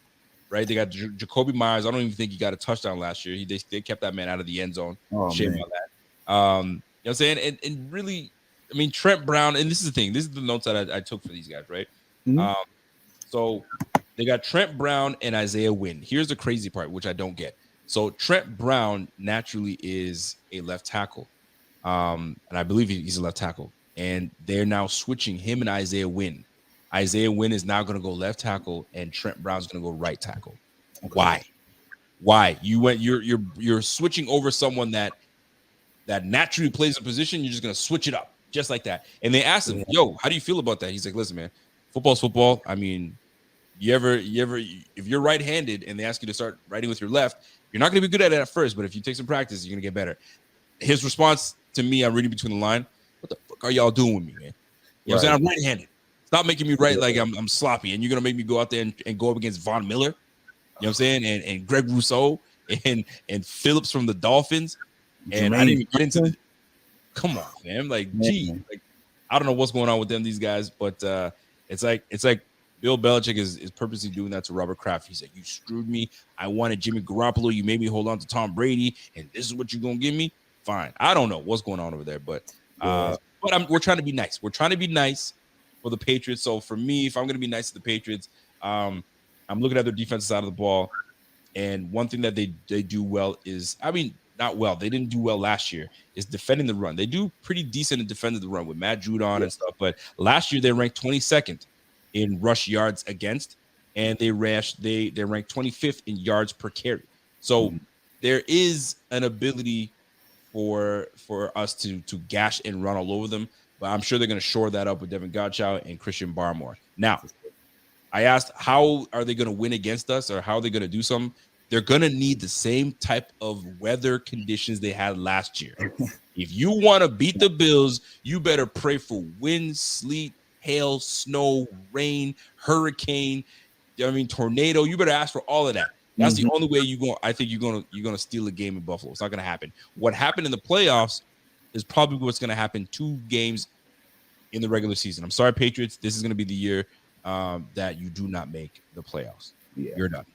Right. They got Jacoby Myers. I don't even think he got a touchdown last year. They kept that man out of the end zone. Shame on that. You know what I'm saying? And really, I mean, Trent Brown, and this is the thing. This is the notes that I took for these guys, right? So they got Trent Brown and Isaiah Wynn. Here's the crazy part, which I don't get. So Trent Brown naturally is a left tackle. And I believe he's a left tackle. And they're now switching him and Isaiah Wynn. Isaiah Wynn is now going to go left tackle, and Trent Brown's going to go right tackle. Okay. Why? You're switching over someone that naturally plays a position. You're just going to switch it up just like that. And they asked him, "Yo, how do you feel about that?" He's like, "Listen, man, football's football. I mean, if you're right-handed and they ask you to start writing with your left, you're not going to be good at it at first, but if you take some practice, you're going to get better." His response to me, I'm reading between the line, "What the fuck are y'all doing with me, man? You know what I'm saying? I'm right-handed. Stop making me right like I'm sloppy, and you're going to make me go out there and go up against Von Miller, you know what I'm saying, and Greg Rousseau and Phillips from the Dolphins." And I didn't even get into the come on, man. Like, gee, like, I don't know what's going on with these guys, but it's like Bill Belichick is purposely doing that to Robert Kraft. He's like, "You screwed me. I wanted Jimmy Garoppolo. You made me hold on to Tom Brady, and this is what you're gonna give me? Fine." I don't know what's going on over there, but we're trying to be nice. We're trying to be nice for the Patriots. So for me, if I'm gonna be nice to the Patriots, I'm looking at their defensive side of the ball, and one thing that they do well is, I mean, not well, they didn't do well last year, is defending the run. They do pretty decent in defending the run with Matt Judon and stuff, but last year they ranked 22nd in rush yards against, and they ranked 25th in yards per carry. So there is an ability for us to gash and run all over them, but I'm sure they're going to shore that up with Devin Godchow and Christian Barmore. Now, I asked, how are they going to win against us, or how are they going to do something? They're going to need the same type of weather conditions they had last year. If you want to beat the Bills, you better pray for wind, sleet, hail, snow, rain, hurricane, tornado. You better ask for all of that. That's the only way I think you're going to steal a game in Buffalo. It's not going to happen. What happened in the playoffs is probably what's going to happen 2 games in the regular season. I'm sorry, Patriots. This is going to be the year that you do not make the playoffs. Yeah. You're done.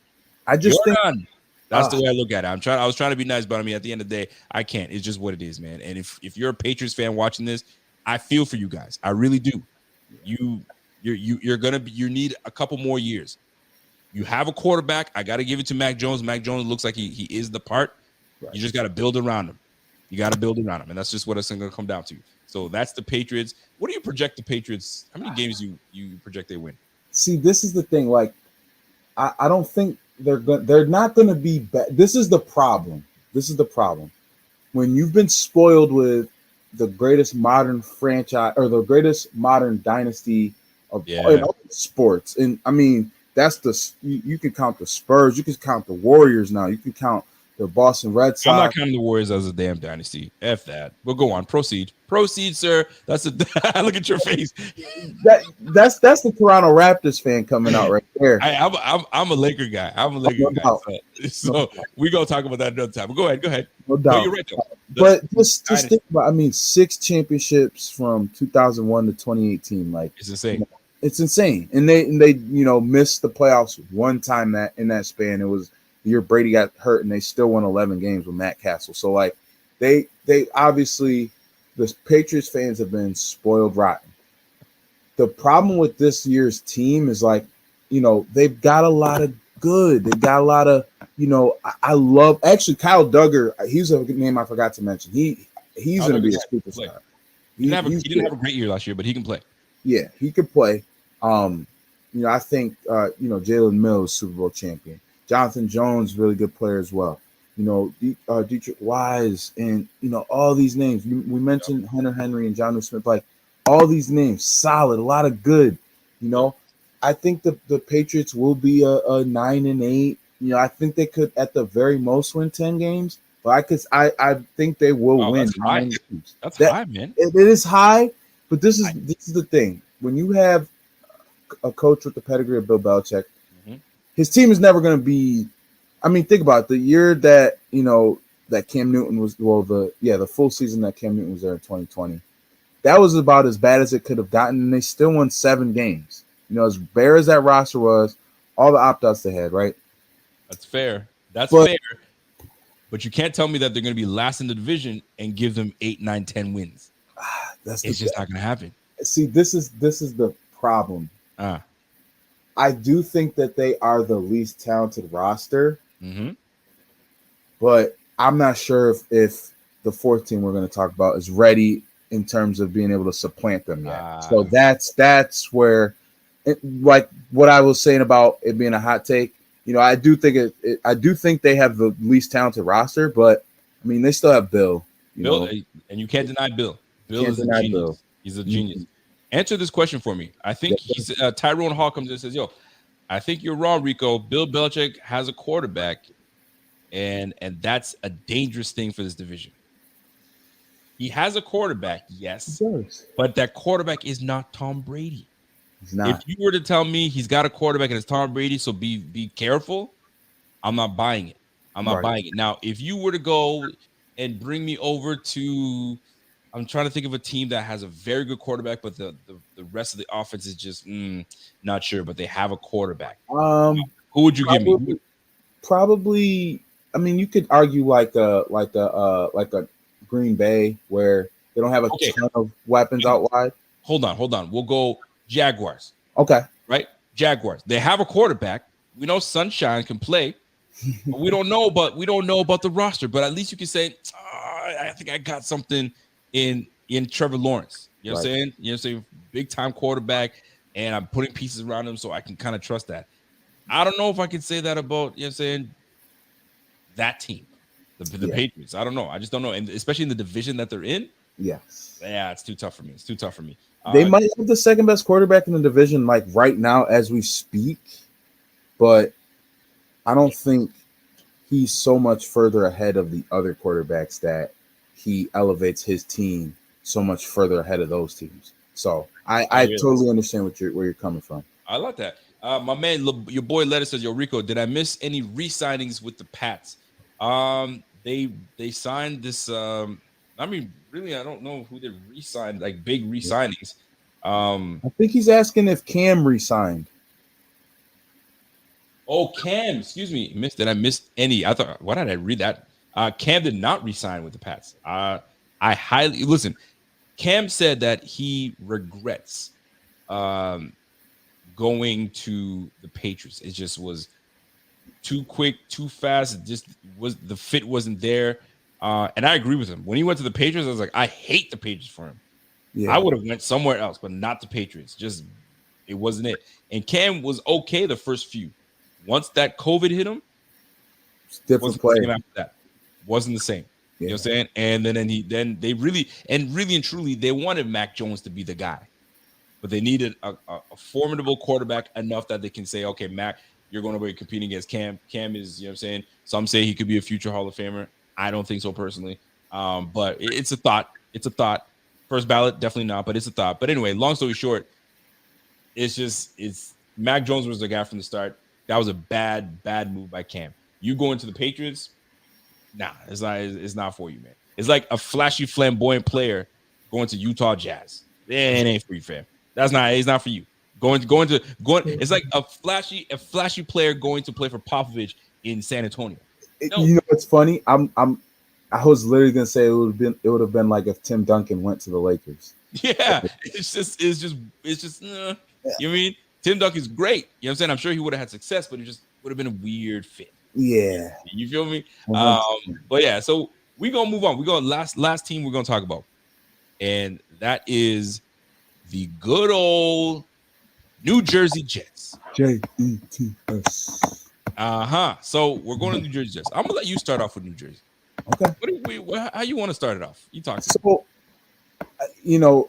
You're done. That's the way I look at it. I was trying to be nice, but I mean, at the end of the day, I can't. It's just what it is, man. And if you're a Patriots fan watching this, I feel for you guys. I really do. You need a couple more years. You have a quarterback. I got to give it to Mac Jones. Mac Jones looks like he is the part. Right. You just got to build around him. And that's just what it's going to come down to. So that's the Patriots. What do you project the Patriots? How many games you project they win? See, this is the thing. Like, I don't think they're not going to be bad. This is the problem. When you've been spoiled with the greatest modern franchise or the greatest modern dynasty of all sports, and I mean, that's you can count the Spurs, you can count the Warriors now, you can count the Boston Red Sox. I'm not counting the Warriors as a damn dynasty. F that. We'll go on. Proceed, sir. That's look at your face. That's the Toronto Raptors fan coming out right there. I'm a Laker guy. So we gonna talk about that another time. But go ahead. No doubt. No, you're right though. But just think about, 6 championships from 2001 to 2018. Like, it's insane. It's insane. And they missed the playoffs one time in that span. It was the year Brady got hurt, and they still won 11 games with Matt Castle. So, like, they obviously, the Patriots fans have been spoiled rotten. The problem with this year's team is, like, they've got a lot of good. They've got a lot of, I love, actually, Kyle Duggar. He's a name I forgot to mention. He's going to be a superstar. He didn't have a great year last year, but he can play. Yeah, he could play. I think, Jalen Mills, Super Bowl champion. Jonathan Jones, really good player as well. Dietrich Wise, and all these names. We mentioned Hunter Henry and Jonnu Smith. Like, all these names, solid, a lot of good. I think the Patriots will be a 9-8. I think they could at the very most win 10 games. But I think they will win. That's high, man. It is high, but this is the thing. When you have a coach with the pedigree of Bill Belichick, his team is never going to be I mean, think about it. The year that that Cam Newton was the full season that Cam Newton was there in 2020. That was about as bad as it could have gotten, and they still won 7 games. As bare as that roster was, all the opt-outs they had, right? That's fair. Fair. But you can't tell me that they're going to be last in the division and give them 8, 9, 10 wins. It's just not going to happen. See, this is the problem. I do think that they are the least talented roster, but I'm not sure if the 4th team we're going to talk about is ready in terms of being able to supplant them yet. So that's where, like what I was saying about it being a hot take. I do think I do think they have the least talented roster, but I mean they still have Bill. And you can't deny Bill. Bill is a genius. He's a genius. Answer this question for me. I think he's Tyrone Hall comes in and says, "Yo, I think you're wrong, Rico. Bill Belichick has a quarterback, and that's a dangerous thing for this division. He has a quarterback, yes, but that quarterback is not Tom Brady. He's not. If you were to tell me he's got a quarterback and it's Tom Brady, so be careful, I'm not buying it. I'm not buying it. Now, if you were to go and bring me over to, I'm trying to think of a team that has a very good quarterback, but the rest of the offense is just not sure, but they have a quarterback. Who would you give me? Probably. I mean, you could argue like a Green Bay where they don't have a ton of weapons out wide. Hold on. We'll go Jaguars. Okay. Right? Jaguars. They have a quarterback. We know Sunshine can play. But we don't know about the roster. But at least you can say, I think I got something in Trevor Lawrence. You know what I'm saying? You know what I'm saying? Big time quarterback, and I'm putting pieces around him so I can kind of trust that. I don't know if I can say that about, you know what I'm saying, that team. The Patriots. I don't know. I just don't know. And especially in the division that they're in. Yes. Yeah, it's too tough for me. They might have the second best quarterback in the division, like right now as we speak, but I don't think he's so much further ahead of the other quarterbacks that he elevates his team so much further ahead of those teams. So I totally understand where you're coming from. I like that. My man, your boy Letter says, "Yo, Rico, did I miss any re-signings with the Pats?" They signed this. I mean, really, I don't know who they re-signed, like big re-signings. I think he's asking if Cam re-signed. Oh, Cam, excuse me. Did I miss any? I thought, why did I read that? Cam did not re-sign with the Pats. I highly listen. Cam said that he regrets going to the Patriots. It just was too quick, too fast. It just was, the fit wasn't there. And I agree with him. When he went to the Patriots, I was like, I hate the Patriots for him. Yeah. I would have went somewhere else, but not the Patriots. Just it wasn't it. And Cam was okay the first few. Once that COVID hit him, different play after that. Wasn't the same. You know what I'm saying? And then they really and truly they wanted Mac Jones to be the guy. But they needed a formidable quarterback enough that they can say, okay, Mac, you're going to be competing against Cam. Cam is, you know what I'm saying? Some say he could be a future Hall of Famer. I don't think so personally. But it's a thought. It's a thought. First ballot, definitely not, but it's a thought. But anyway, long story short, it's Mac Jones was the guy from the start. That was a bad move by Cam. You go into the Patriots, nah, it's not for you, man. It's like a flashy, flamboyant player going to Utah Jazz. It ain't for you, fam. It's not for you. Going. It's like a flashy player going to play for Popovich in San Antonio. No. You know what's funny? I was literally gonna say it would have been like if Tim Duncan went to the Lakers. Yeah, it's just you know what I mean? Tim Duncan's great. You know what I'm saying? I'm sure he would have had success, but it just would have been a weird fit. Yeah. You feel me? But yeah, so we're gonna move on. We're going last team we're gonna talk about. And that is the good old New Jersey Jets. Jets. So we're going to New Jersey Jets. I'm gonna let you start off with New Jersey. Okay. How you want to start it off? You talk. So,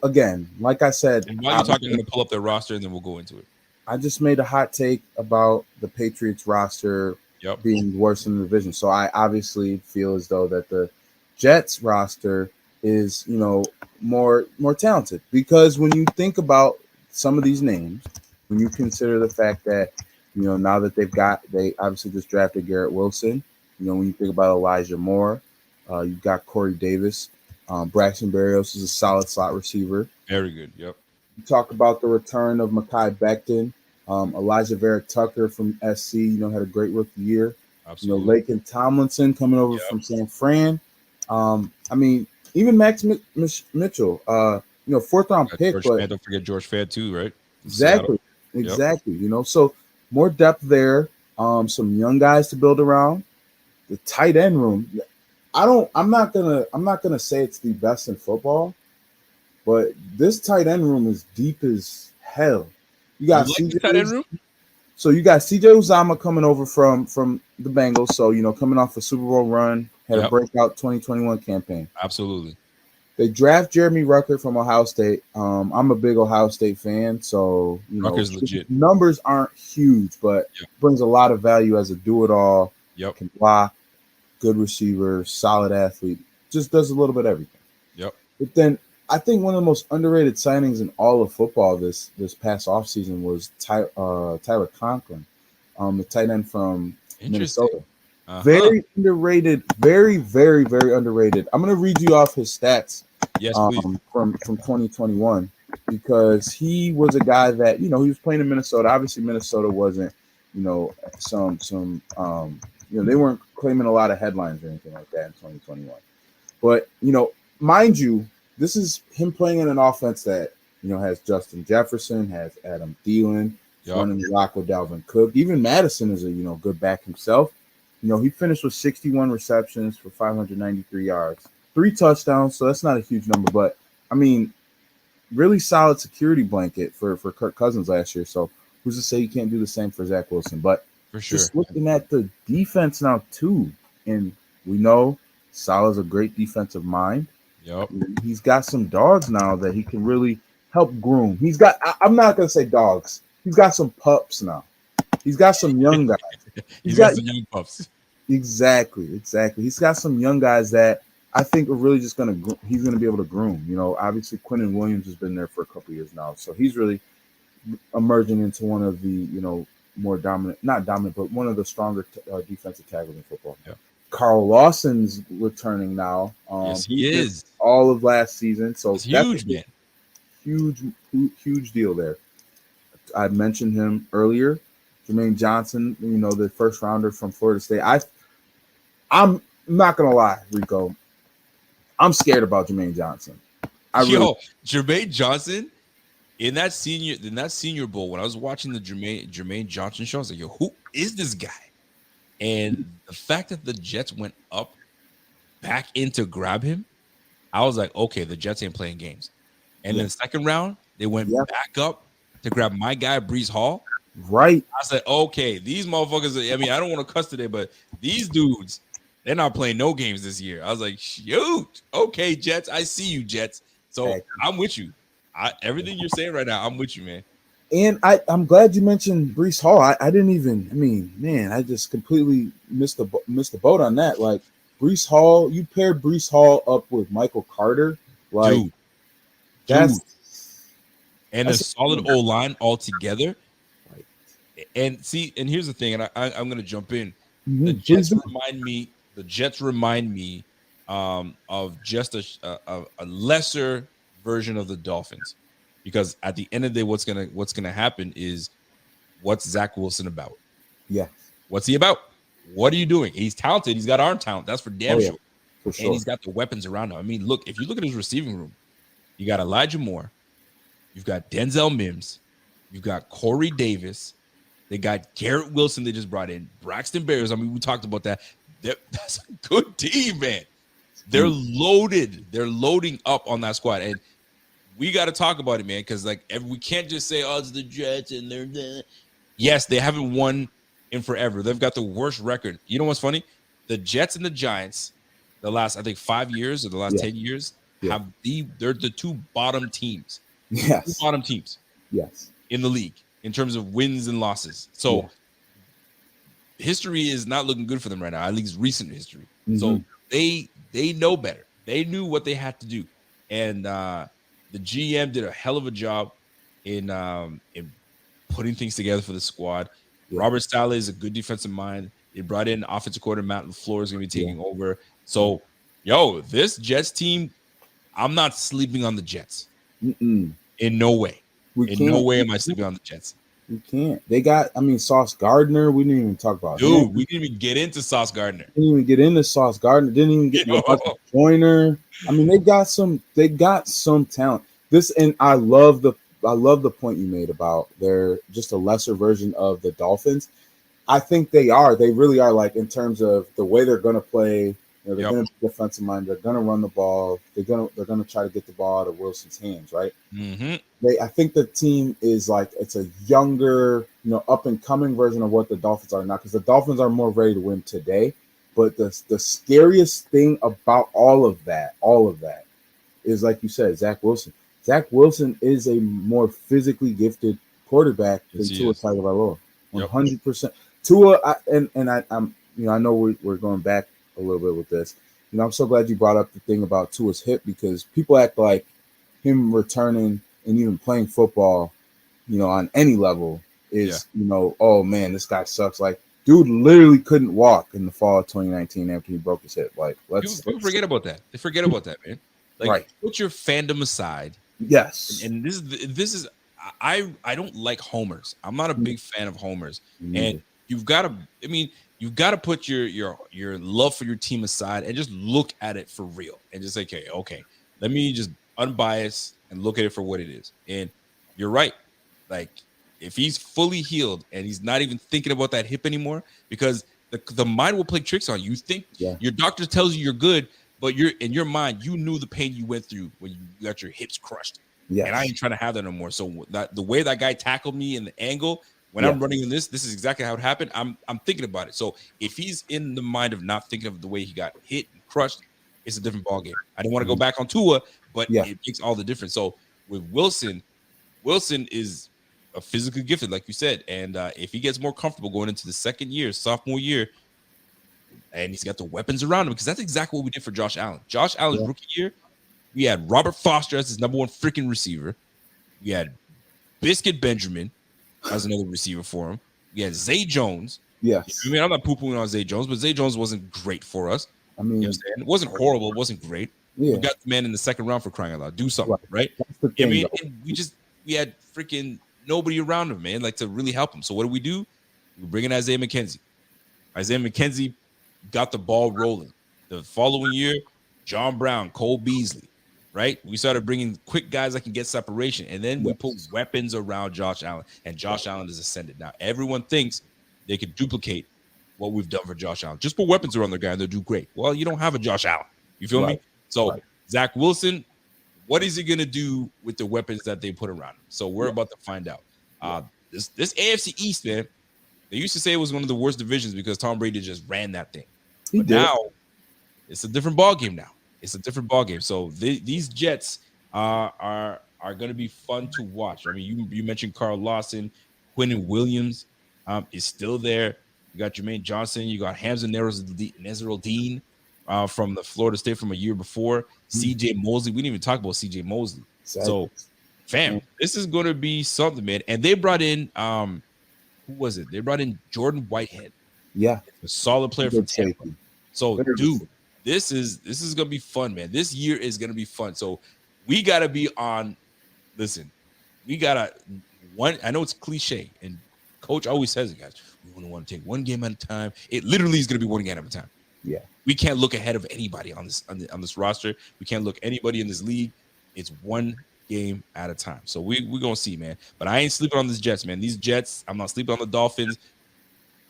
again, like I said, and while you're talking, I'm gonna pull up their roster and then we'll go into it. I just made a hot take about the Patriots roster being worse in the division. So I obviously feel as though that the Jets roster is, more talented, because when you think about some of these names, when you consider the fact that Now that they obviously just drafted Garrett Wilson. When you think about Elijah Moore, you've got Corey Davis. Braxton Berrios is a solid slot receiver. Very good. Yep. You talk about the return of Mekhi Becton. Elijah Vera Tucker from SC, had a great rookie year. Absolutely. Laken Tomlinson coming over from San Fran. Even Max Mitchell, fourth round pick. George but Fant, don't forget George Fant too, right? Exactly. So more depth there. Some young guys to build around. The tight end room. I'm not gonna say it's the best in football, but this tight end room is deep as hell. You got CJ tight end room? So you got CJ Uzama coming over from the Bengals. So coming off a Super Bowl run, had a breakout 2021 campaign. Absolutely. They draft Jeremy Rucker from Ohio State. I'm a big Ohio State fan, so Rucker's legit. Numbers aren't huge, but brings a lot of value as a do-it-all. Yep. Can block, good receiver, solid athlete. Just does a little bit of everything. Yep. But then I think one of the most underrated signings in all of football this past offseason was Tyler Conklin, the tight end from Minnesota. Very underrated, very, very, very underrated. I'm going to read you off his stats from 2021 because he was a guy that, he was playing in Minnesota. Obviously, Minnesota wasn't, they weren't claiming a lot of headlines or anything like that in 2021. But, mind you, this is him playing in an offense that, has Justin Jefferson, has Adam Thielen, running the rock with Dalvin Cook. Even Madison is a, good back himself. He finished with 61 receptions for 593 yards, 3 touchdowns. So that's not a huge number, but really solid security blanket for Kirk Cousins last year. So who's to say you can't do the same for Zach Wilson? But for sure, just looking at the defense now too, and we know Salah's a great defensive mind. Yep. He's got some dogs now that he can really help groom. I'm not going to say dogs. He's got some pups now. He's got some young guys. He's got some young pups. Exactly. He's got some young guys that I think are really just he's going to be able to groom. Obviously Quinnen Williams has been there for a couple of years now. So he's really emerging into one of the, more not dominant, but one of the stronger defensive tackles in football. Yeah. Carl Lawson's returning now. Yes, he is. All of last season. So it's huge, man. Huge deal there. I mentioned him earlier. Jermaine Johnson, the first rounder from Florida State. I'm not going to lie, Rico. I'm scared about Jermaine Johnson. Jermaine Johnson in that senior bowl, when I was watching the Jermaine Johnson show, I was like, yo, who is this guy? And the fact that the Jets went up back in to grab him, I was like, okay, the Jets ain't playing games. And then the second round, they went back up to grab my guy, Breece Hall. Right. I said, okay, these motherfuckers, I don't want to cuss today, but these dudes, they're not playing no games this year. I was like, shoot. Okay, Jets, I see you, Jets. So I'm with you. Everything you're saying right now, I'm with you, man. And I'm glad you mentioned Breece Hall. I didn't even, I just completely missed the boat on that. Like Breece Hall, you paired Breece Hall up with Michael Carter. Like that's a solid O-line altogether. Right. And here's the thing, and I'm going to jump in. Mm-hmm. The Jets remind me of just a lesser version of the Dolphins. Because at the end of the day, what's gonna happen is, what's Zach Wilson about? Yeah. What's he about? What are you doing? He's talented. He's got arm talent. That's for damn sure. For sure. And he's got the weapons around him. Look, if you look at his receiving room, you got Elijah Moore, you've got Denzel Mims, you've got Corey Davis, they got Garrett Wilson they just brought in, Braxton Berrios. We talked about that. That's a good team, man. They're loaded. They're loading up on that squad, and we got to talk about it, man, because we can't just say, oh, it's the Jets and they're there. Yes, they haven't won in forever. They've got the worst record. You know what's funny? The Jets and the Giants, the last, I think, 5 years or the last 10 years, they're the two bottom teams. Yes. Two bottom teams. Yes. In the league in terms of wins and losses. So history is not looking good for them right now, at least recent history. Mm-hmm. So they know better. They knew what they had to do. And the GM did a hell of a job in putting things together for the squad. Yeah. Robert Saleh is a good defensive mind. They brought in offensive coordinator Matt LaFleur is going to be taking over. So, this Jets team, I'm not sleeping on the Jets. Mm-mm. In no way. No way am I sleeping on the Jets. We can't. They got, Sauce Gardner. We didn't even talk about him. Dude, we didn't even get into Sauce Gardner. Didn't even get into Sauce Gardner. Didn't even get Joyner. They got some talent. And I love the point you made about they're just a lesser version of the Dolphins. I think they really are, like, in terms of the way they're gonna play. They're going to be defensive minded. They're going to run the ball. They're going to try to get the ball out of Wilson's hands, right? Mm-hmm. I think the team is like, it's a younger, up and coming version of what the Dolphins are now, because the Dolphins are more ready to win today. But the scariest thing about all of that is, like you said, Zach Wilson. Zach Wilson is a more physically gifted quarterback than Tua Tagovailoa. 100%. Tua, I know we're going back a little bit with this. I'm so glad you brought up the thing about Tua's hip, because people act like him returning and even playing football, on any level is, oh man, this guy sucks. Like, dude literally couldn't walk in the fall of 2019 after he broke his hip. Like, people forget about that. They forget about that, man. Like, put your fandom aside. Yes. And this is I don't like homers. I'm not a big fan of homers. And you've got to put your love for your team aside and just look at it for real and just say, okay, let me just unbiased and look at it for what it is. And you're right. Like, if he's fully healed and he's not even thinking about that hip anymore, because the mind will play tricks on you. You think your doctor tells you you're good, but you're in your mind, you knew the pain you went through when you got your hips crushed. Yes. And I ain't trying to have that no more. So the way that guy tackled me in the angle, when I'm running in this is exactly how it happened. I'm thinking about it. So if he's in the mind of not thinking of the way he got hit and crushed, it's a different ballgame. I don't want to go back on Tua, but it makes all the difference. So with Wilson is a physically gifted, like you said. And if he gets more comfortable going into the second year, sophomore year, and he's got the weapons around him, because that's exactly what we did for Josh Allen. Josh Allen's rookie year, we had Robert Foster as his number one freaking receiver. We had Biscuit Benjamin as another receiver for him. We had Zay Jones. Yes. I'm not poo-pooing on Zay Jones, but Zay Jones wasn't great for us. It wasn't horrible. It wasn't great. Yeah. We got the man in the second round, for crying out loud. Do something, right? That's the thing, we had freaking nobody around him, man, like, to really help him. So what do? We bring in Isaiah McKenzie. Isaiah McKenzie got the ball rolling. The following year, John Brown, Cole Beasley, right? We started bringing quick guys that can get separation, and then we put weapons around Josh Allen, and Josh Allen is ascended. Now, everyone thinks they could duplicate what we've done for Josh Allen. Just put weapons around the guy, and they'll do great. Well, you don't have a Josh Allen. You feel me? So Zach Wilson, what is he going to do with the weapons that they put around him? So we're about to find out. This AFC East, man, they used to say it was one of the worst divisions because Tom Brady just ran that thing. But now it's a different ballgame now. It's a different ballgame. So these Jets are going to be fun to watch. I mean, you mentioned Carl Lawson, Quinnen Williams is still there. You got Jermaine Johnson. You got Hamza Nasruddin from the Florida State from a year before. C.J. Mosley. We didn't even talk about C.J. Mosley. So, fam, this is going to be something, man. And they brought in who was it? They brought in Jordan Whitehead. Yeah, a solid player from Tampa. So, dude, this is gonna be fun, man. This year is gonna be fun. So we gotta be on. Listen, we gotta one. I know it's cliche, and Coach always says it, guys. We want to take one game at a time. It literally is gonna be one game at a time. Yeah, we can't look ahead of anybody on this roster. We can't look anybody in this league. It's one game at a time. So we're gonna see, man. But I ain't sleeping on these Jets, man. These Jets. I'm not sleeping on the Dolphins.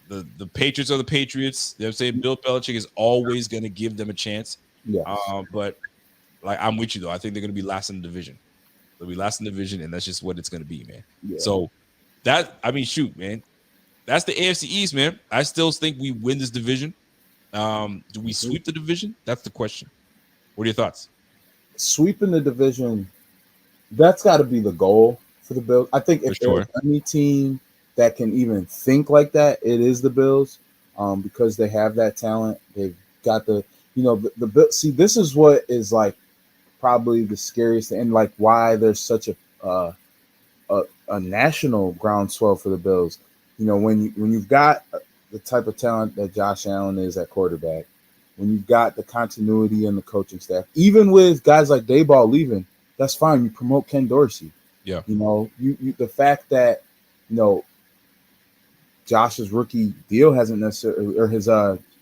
The Patriots are the Patriots. You know what I'm saying? Bill Belichick is always going to give them a chance. Yeah. But, like, I'm with you, though. I think they're going to be last in the division. They'll be last in the division, and that's just what it's going to be, man. Yeah. So, shoot, man. That's the AFC East, man. I still think we win this division. Do we sweep the division? That's the question. What are your thoughts? Sweeping the division, that's got to be the goal for the Bills. I think if there's any team that can even think like that, it is the Bills, because they have that talent. They've got the see, this is what is like probably the scariest and like why there's such a national groundswell for the Bills. when you've got the type of talent that Josh Allen is at quarterback, when you've got the continuity in the coaching staff, even with guys like Dayball leaving, that's fine. You promote Ken Dorsey. Yeah. You the fact that, Josh's rookie deal hasn't necessarily, or his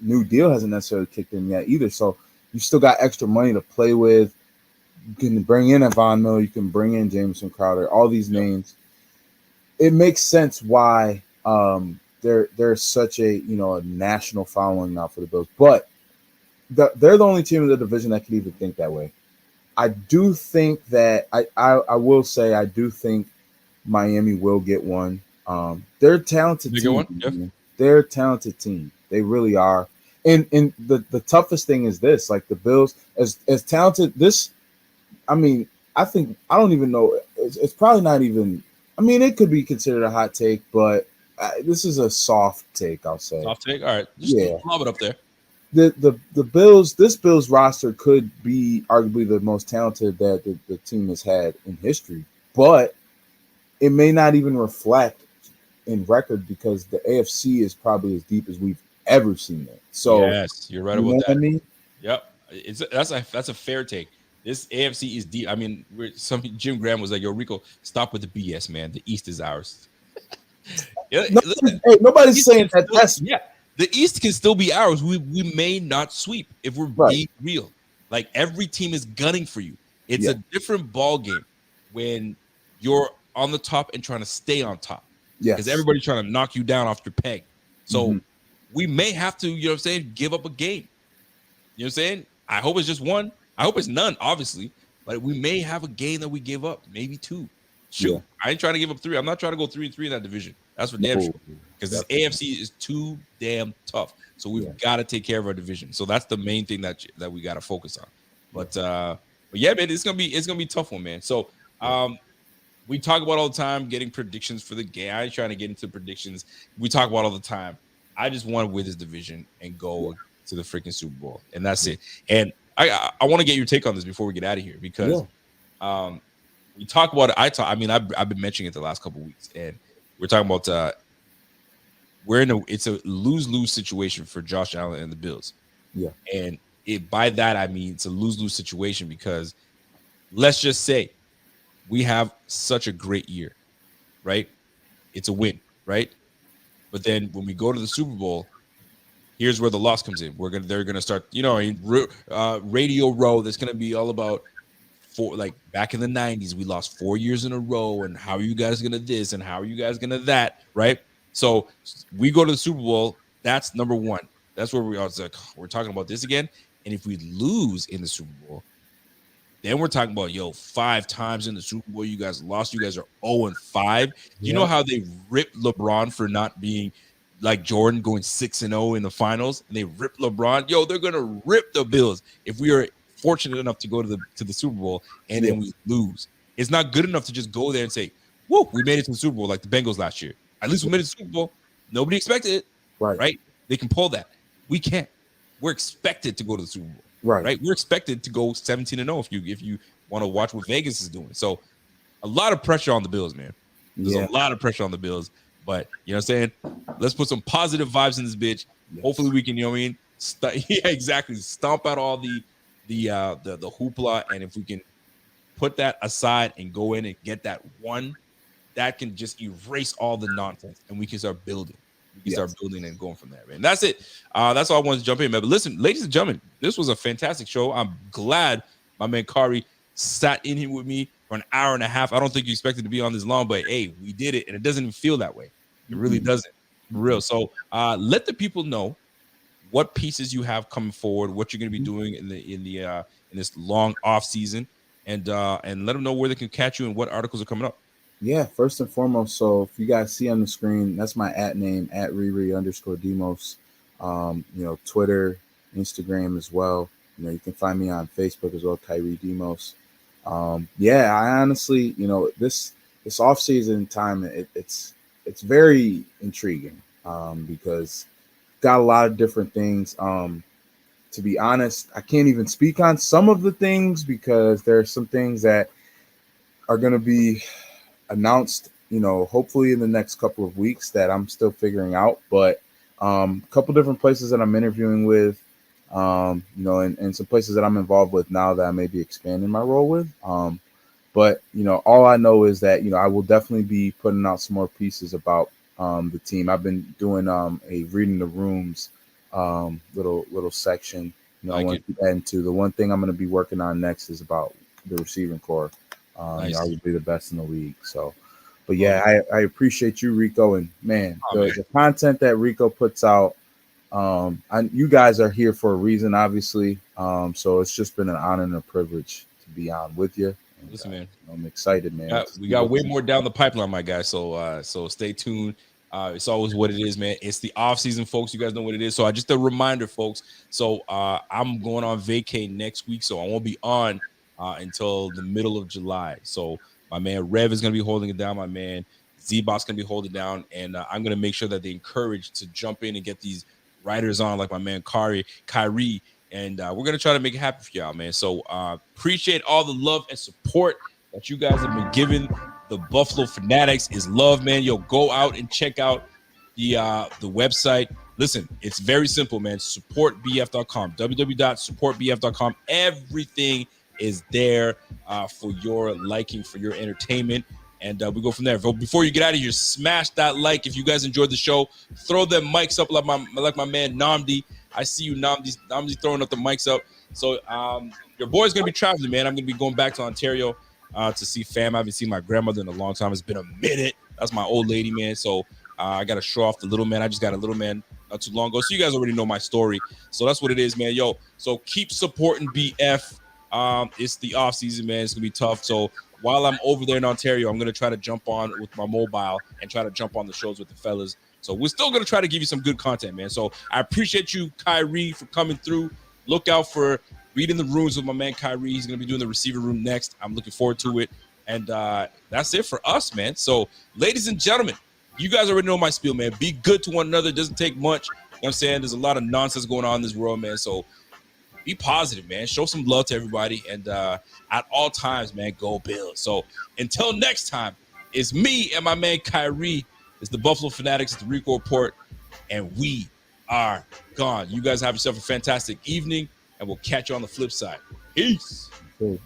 new deal hasn't necessarily kicked in yet either. So you still got extra money to play with. You can bring in Von Miller, you can bring in Jameson Crowder, all these names. It makes sense why there's such a a national following now for the Bills. But they're the only team in the division that can even think that way. I do think that I will say I do think Miami will get one. They're a talented team. Yep. They're a talented team. They really are. And the toughest thing is this, like the Bills, as talented this, I don't even know. It's probably not even, it could be considered a hot take, but this is a soft take, I'll say. Soft take? All right. Just lob it up there. The Bills, this Bills roster could be arguably the most talented that the team has had in history, but it may not even reflect in record because the AFC is probably as deep as we've ever seen it. So yes, you're right about that. I mean? Yep, that's a fair take. This AFC is deep. Jim Graham was like, "Yo, Rico, stop with the BS, man. The East is ours." Nobody's saying that. The East can still be ours. We may not sweep if we're being real. Like every team is gunning for you. It's a different ball game when you're on the top and trying to stay on top. Yeah, because everybody's trying to knock you down off your peg. So we may have to, give up a game. You know what I'm saying? I hope it's just one. I hope it's none, obviously. But we may have a game that we give up, maybe two. Shoot, yeah. I ain't trying to give up 3. I'm not trying to go 3-3 in that division. That's for damn sure. Because this AFC is too damn tough. So we've got to take care of our division. So that's the main thing that we got to focus on. But yeah, man, it's gonna be a tough one, man. So we talk about all the time getting predictions for the game. I ain't trying to get into predictions. We talk about all the time. I just want to win this division and go to the freaking Super Bowl, and that's it. And I want to get your take on this before we get out of here because we talk about it. I've been mentioning it the last couple of weeks, and we're talking about it's a lose-lose situation for Josh Allen and the Bills. Yeah, and by that I mean it's a lose-lose situation because let's just say we have such a great year, right? It's a win, right? But then when we go to the Super Bowl, here's where the loss comes in. They're gonna start, Radio Row. That's gonna be all about back in the 90s, we lost 4 years in a row, and how are you guys gonna this and how are you guys gonna that, right? So we go to the Super Bowl. That's number one. That's where we're talking about this again. And if we lose in the Super Bowl, then we're talking about 5 times in the Super Bowl you guys lost. You guys are 0-5. You know how they ripped LeBron for not being like Jordan going 6-0 in the finals, and they ripped LeBron. They're gonna rip the Bills if we are fortunate enough to go to the Super Bowl and then we lose. It's not good enough to just go there and say, "Whoa, we made it to the Super Bowl," like the Bengals last year. At least we made it to the Super Bowl. Nobody expected it, right? They can pull that. We can't. We're expected to go to the Super Bowl. Right. We're expected to go 17-0 if you want to watch what Vegas is doing. So a lot of pressure on the Bills, man. There's a lot of pressure on the Bills. But you know what I'm saying? Let's put some positive vibes in this bitch. Yes. Hopefully we can, exactly. Stomp out all the hoopla. And if we can put that aside and go in and get that one, that can just erase all the nonsense and we can start building. We can start building and going from there, man. That's it. That's all I wanted to jump in, man. But listen, ladies and gentlemen, this was a fantastic show. I'm glad my man Kari sat in here with me for an hour and a half. I don't think you expected to be on this long, but hey, we did it, and it doesn't even feel that way. It really doesn't, for real. So let the people know what pieces you have coming forward, what you're going to be doing in this long off season, and let them know where they can catch you and what articles are coming up. Yeah, first and foremost, so if you guys see on the screen, that's my @name @Riri_Demos. Twitter, Instagram as well. You can find me on Facebook as well, Kyrie Demos. I honestly, this off season time, it's very intriguing because got a lot of different things. To be honest, I can't even speak on some of the things because there are some things that are going to be announced hopefully in the next couple of weeks that I'm still figuring out. But a couple different places that I'm interviewing with, and some places that I'm involved with now that I may be expanding my role with. But all I know is that I will definitely be putting out some more pieces about the team. I've been doing a reading the rooms little section. I want to add into the one thing I'm going to be working on next is about the receiving core. Nice. Arguably the best in the league. So, but yeah, I appreciate you, Rico, and man, the content that Rico puts out. You guys are here for a reason, obviously. So it's just been an honor and a privilege to be on with you. And, listen, man, I'm excited, man. We got way more down the pipeline, my guy. So stay tuned. It's always what it is, man. It's the off season, folks. You guys know what it is. So just a reminder, folks. So I'm going on vacay next week, so I won't be on until the middle of July. So my man Rev is going to be holding it down. My man Z-Boss going to be holding it down, and I'm going to make sure that they encourage to jump in and get these writers on, like my man Kyrie, and we're going to try to make it happen for y'all, man. So appreciate all the love and support that you guys have been giving the Buffalo Fanatics. Is love, man. Yo, go out and check out the website. Listen, it's very simple, man. Supportbf.com, www.supportbf.com. Everything is there for your liking, for your entertainment, and we go from there. But before you get out of here, smash that like if you guys enjoyed the show. Throw them mics up like my man Namdi. I see you, Namdi throwing up the mics up. So your boy's gonna be traveling, man. I'm gonna be going back to Ontario to see fam. I haven't seen my grandmother in a long time. It's been a minute. That's my old lady, man. So I got to show off the little man. I just got a little man not too long ago. So you guys already know my story. So that's what it is, man. Yo, so keep supporting BF. It's the off season, man. It's gonna be tough. So while I'm over there in Ontario, I'm gonna try to jump on with my mobile and try to jump on the shows with the fellas. So we're still gonna try to give you some good content, man. So I appreciate you, Kyrie, for coming through. Look out for reading the rooms with my man Kyrie. He's gonna be doing the receiver room next. I'm looking forward to it. And that's it for us, man. So, ladies and gentlemen, you guys already know my spiel, man. Be good to one another. It doesn't take much. You know what I'm saying? There's a lot of nonsense going on in this world, man. So be positive, man. Show some love to everybody. And at all times, man, go Bills. So until next time, it's me and my man Kyrie. It's the Buffalo Fanatics. It's the Rico Report. And we are gone. You guys have yourself a fantastic evening. And we'll catch you on the flip side. Peace. Cool.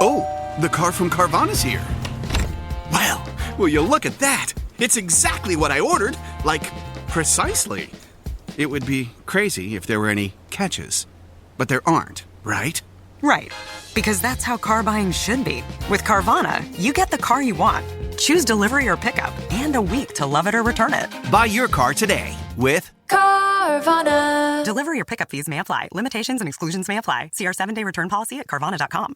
Oh, the car from Carvana's here. Well, will you look at that? It's exactly what I ordered. Like, precisely. It would be crazy if there were any catches. But there aren't, right? Right. Because that's how car buying should be. With Carvana, you get the car you want. Choose delivery or pickup and a week to love it or return it. Buy your car today with Carvana. Delivery or pickup fees may apply. Limitations and exclusions may apply. See our 7-day return policy at Carvana.com.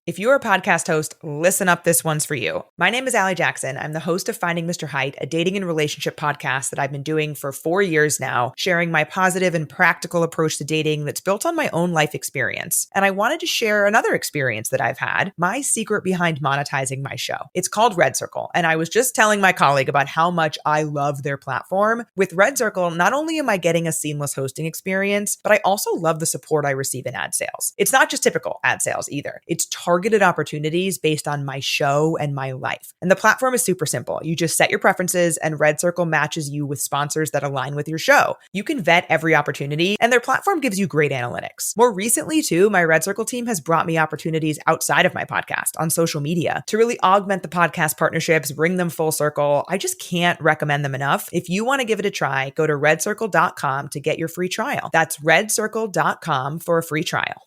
If you're a podcast host, listen up, this one's for you. My name is Allie Jackson. I'm the host of Finding Mr. Height, a dating and relationship podcast that I've been doing for 4 years now, sharing my positive and practical approach to dating that's built on my own life experience. And I wanted to share another experience that I've had, my secret behind monetizing my show. It's called Red Circle, and I was just telling my colleague about how much I love their platform. With Red Circle, not only am I getting a seamless hosting experience, but I also love the support I receive in ad sales. It's not just typical ad sales either. It's targeted targeted opportunities based on my show and my life. And the platform is super simple. You just set your preferences and Red Circle matches you with sponsors that align with your show. You can vet every opportunity and their platform gives you great analytics. More recently too, my Red Circle team has brought me opportunities outside of my podcast on social media to really augment the podcast partnerships, bring them full circle. I just can't recommend them enough. If you want to give it a try, go to redcircle.com to get your free trial. That's redcircle.com for a free trial.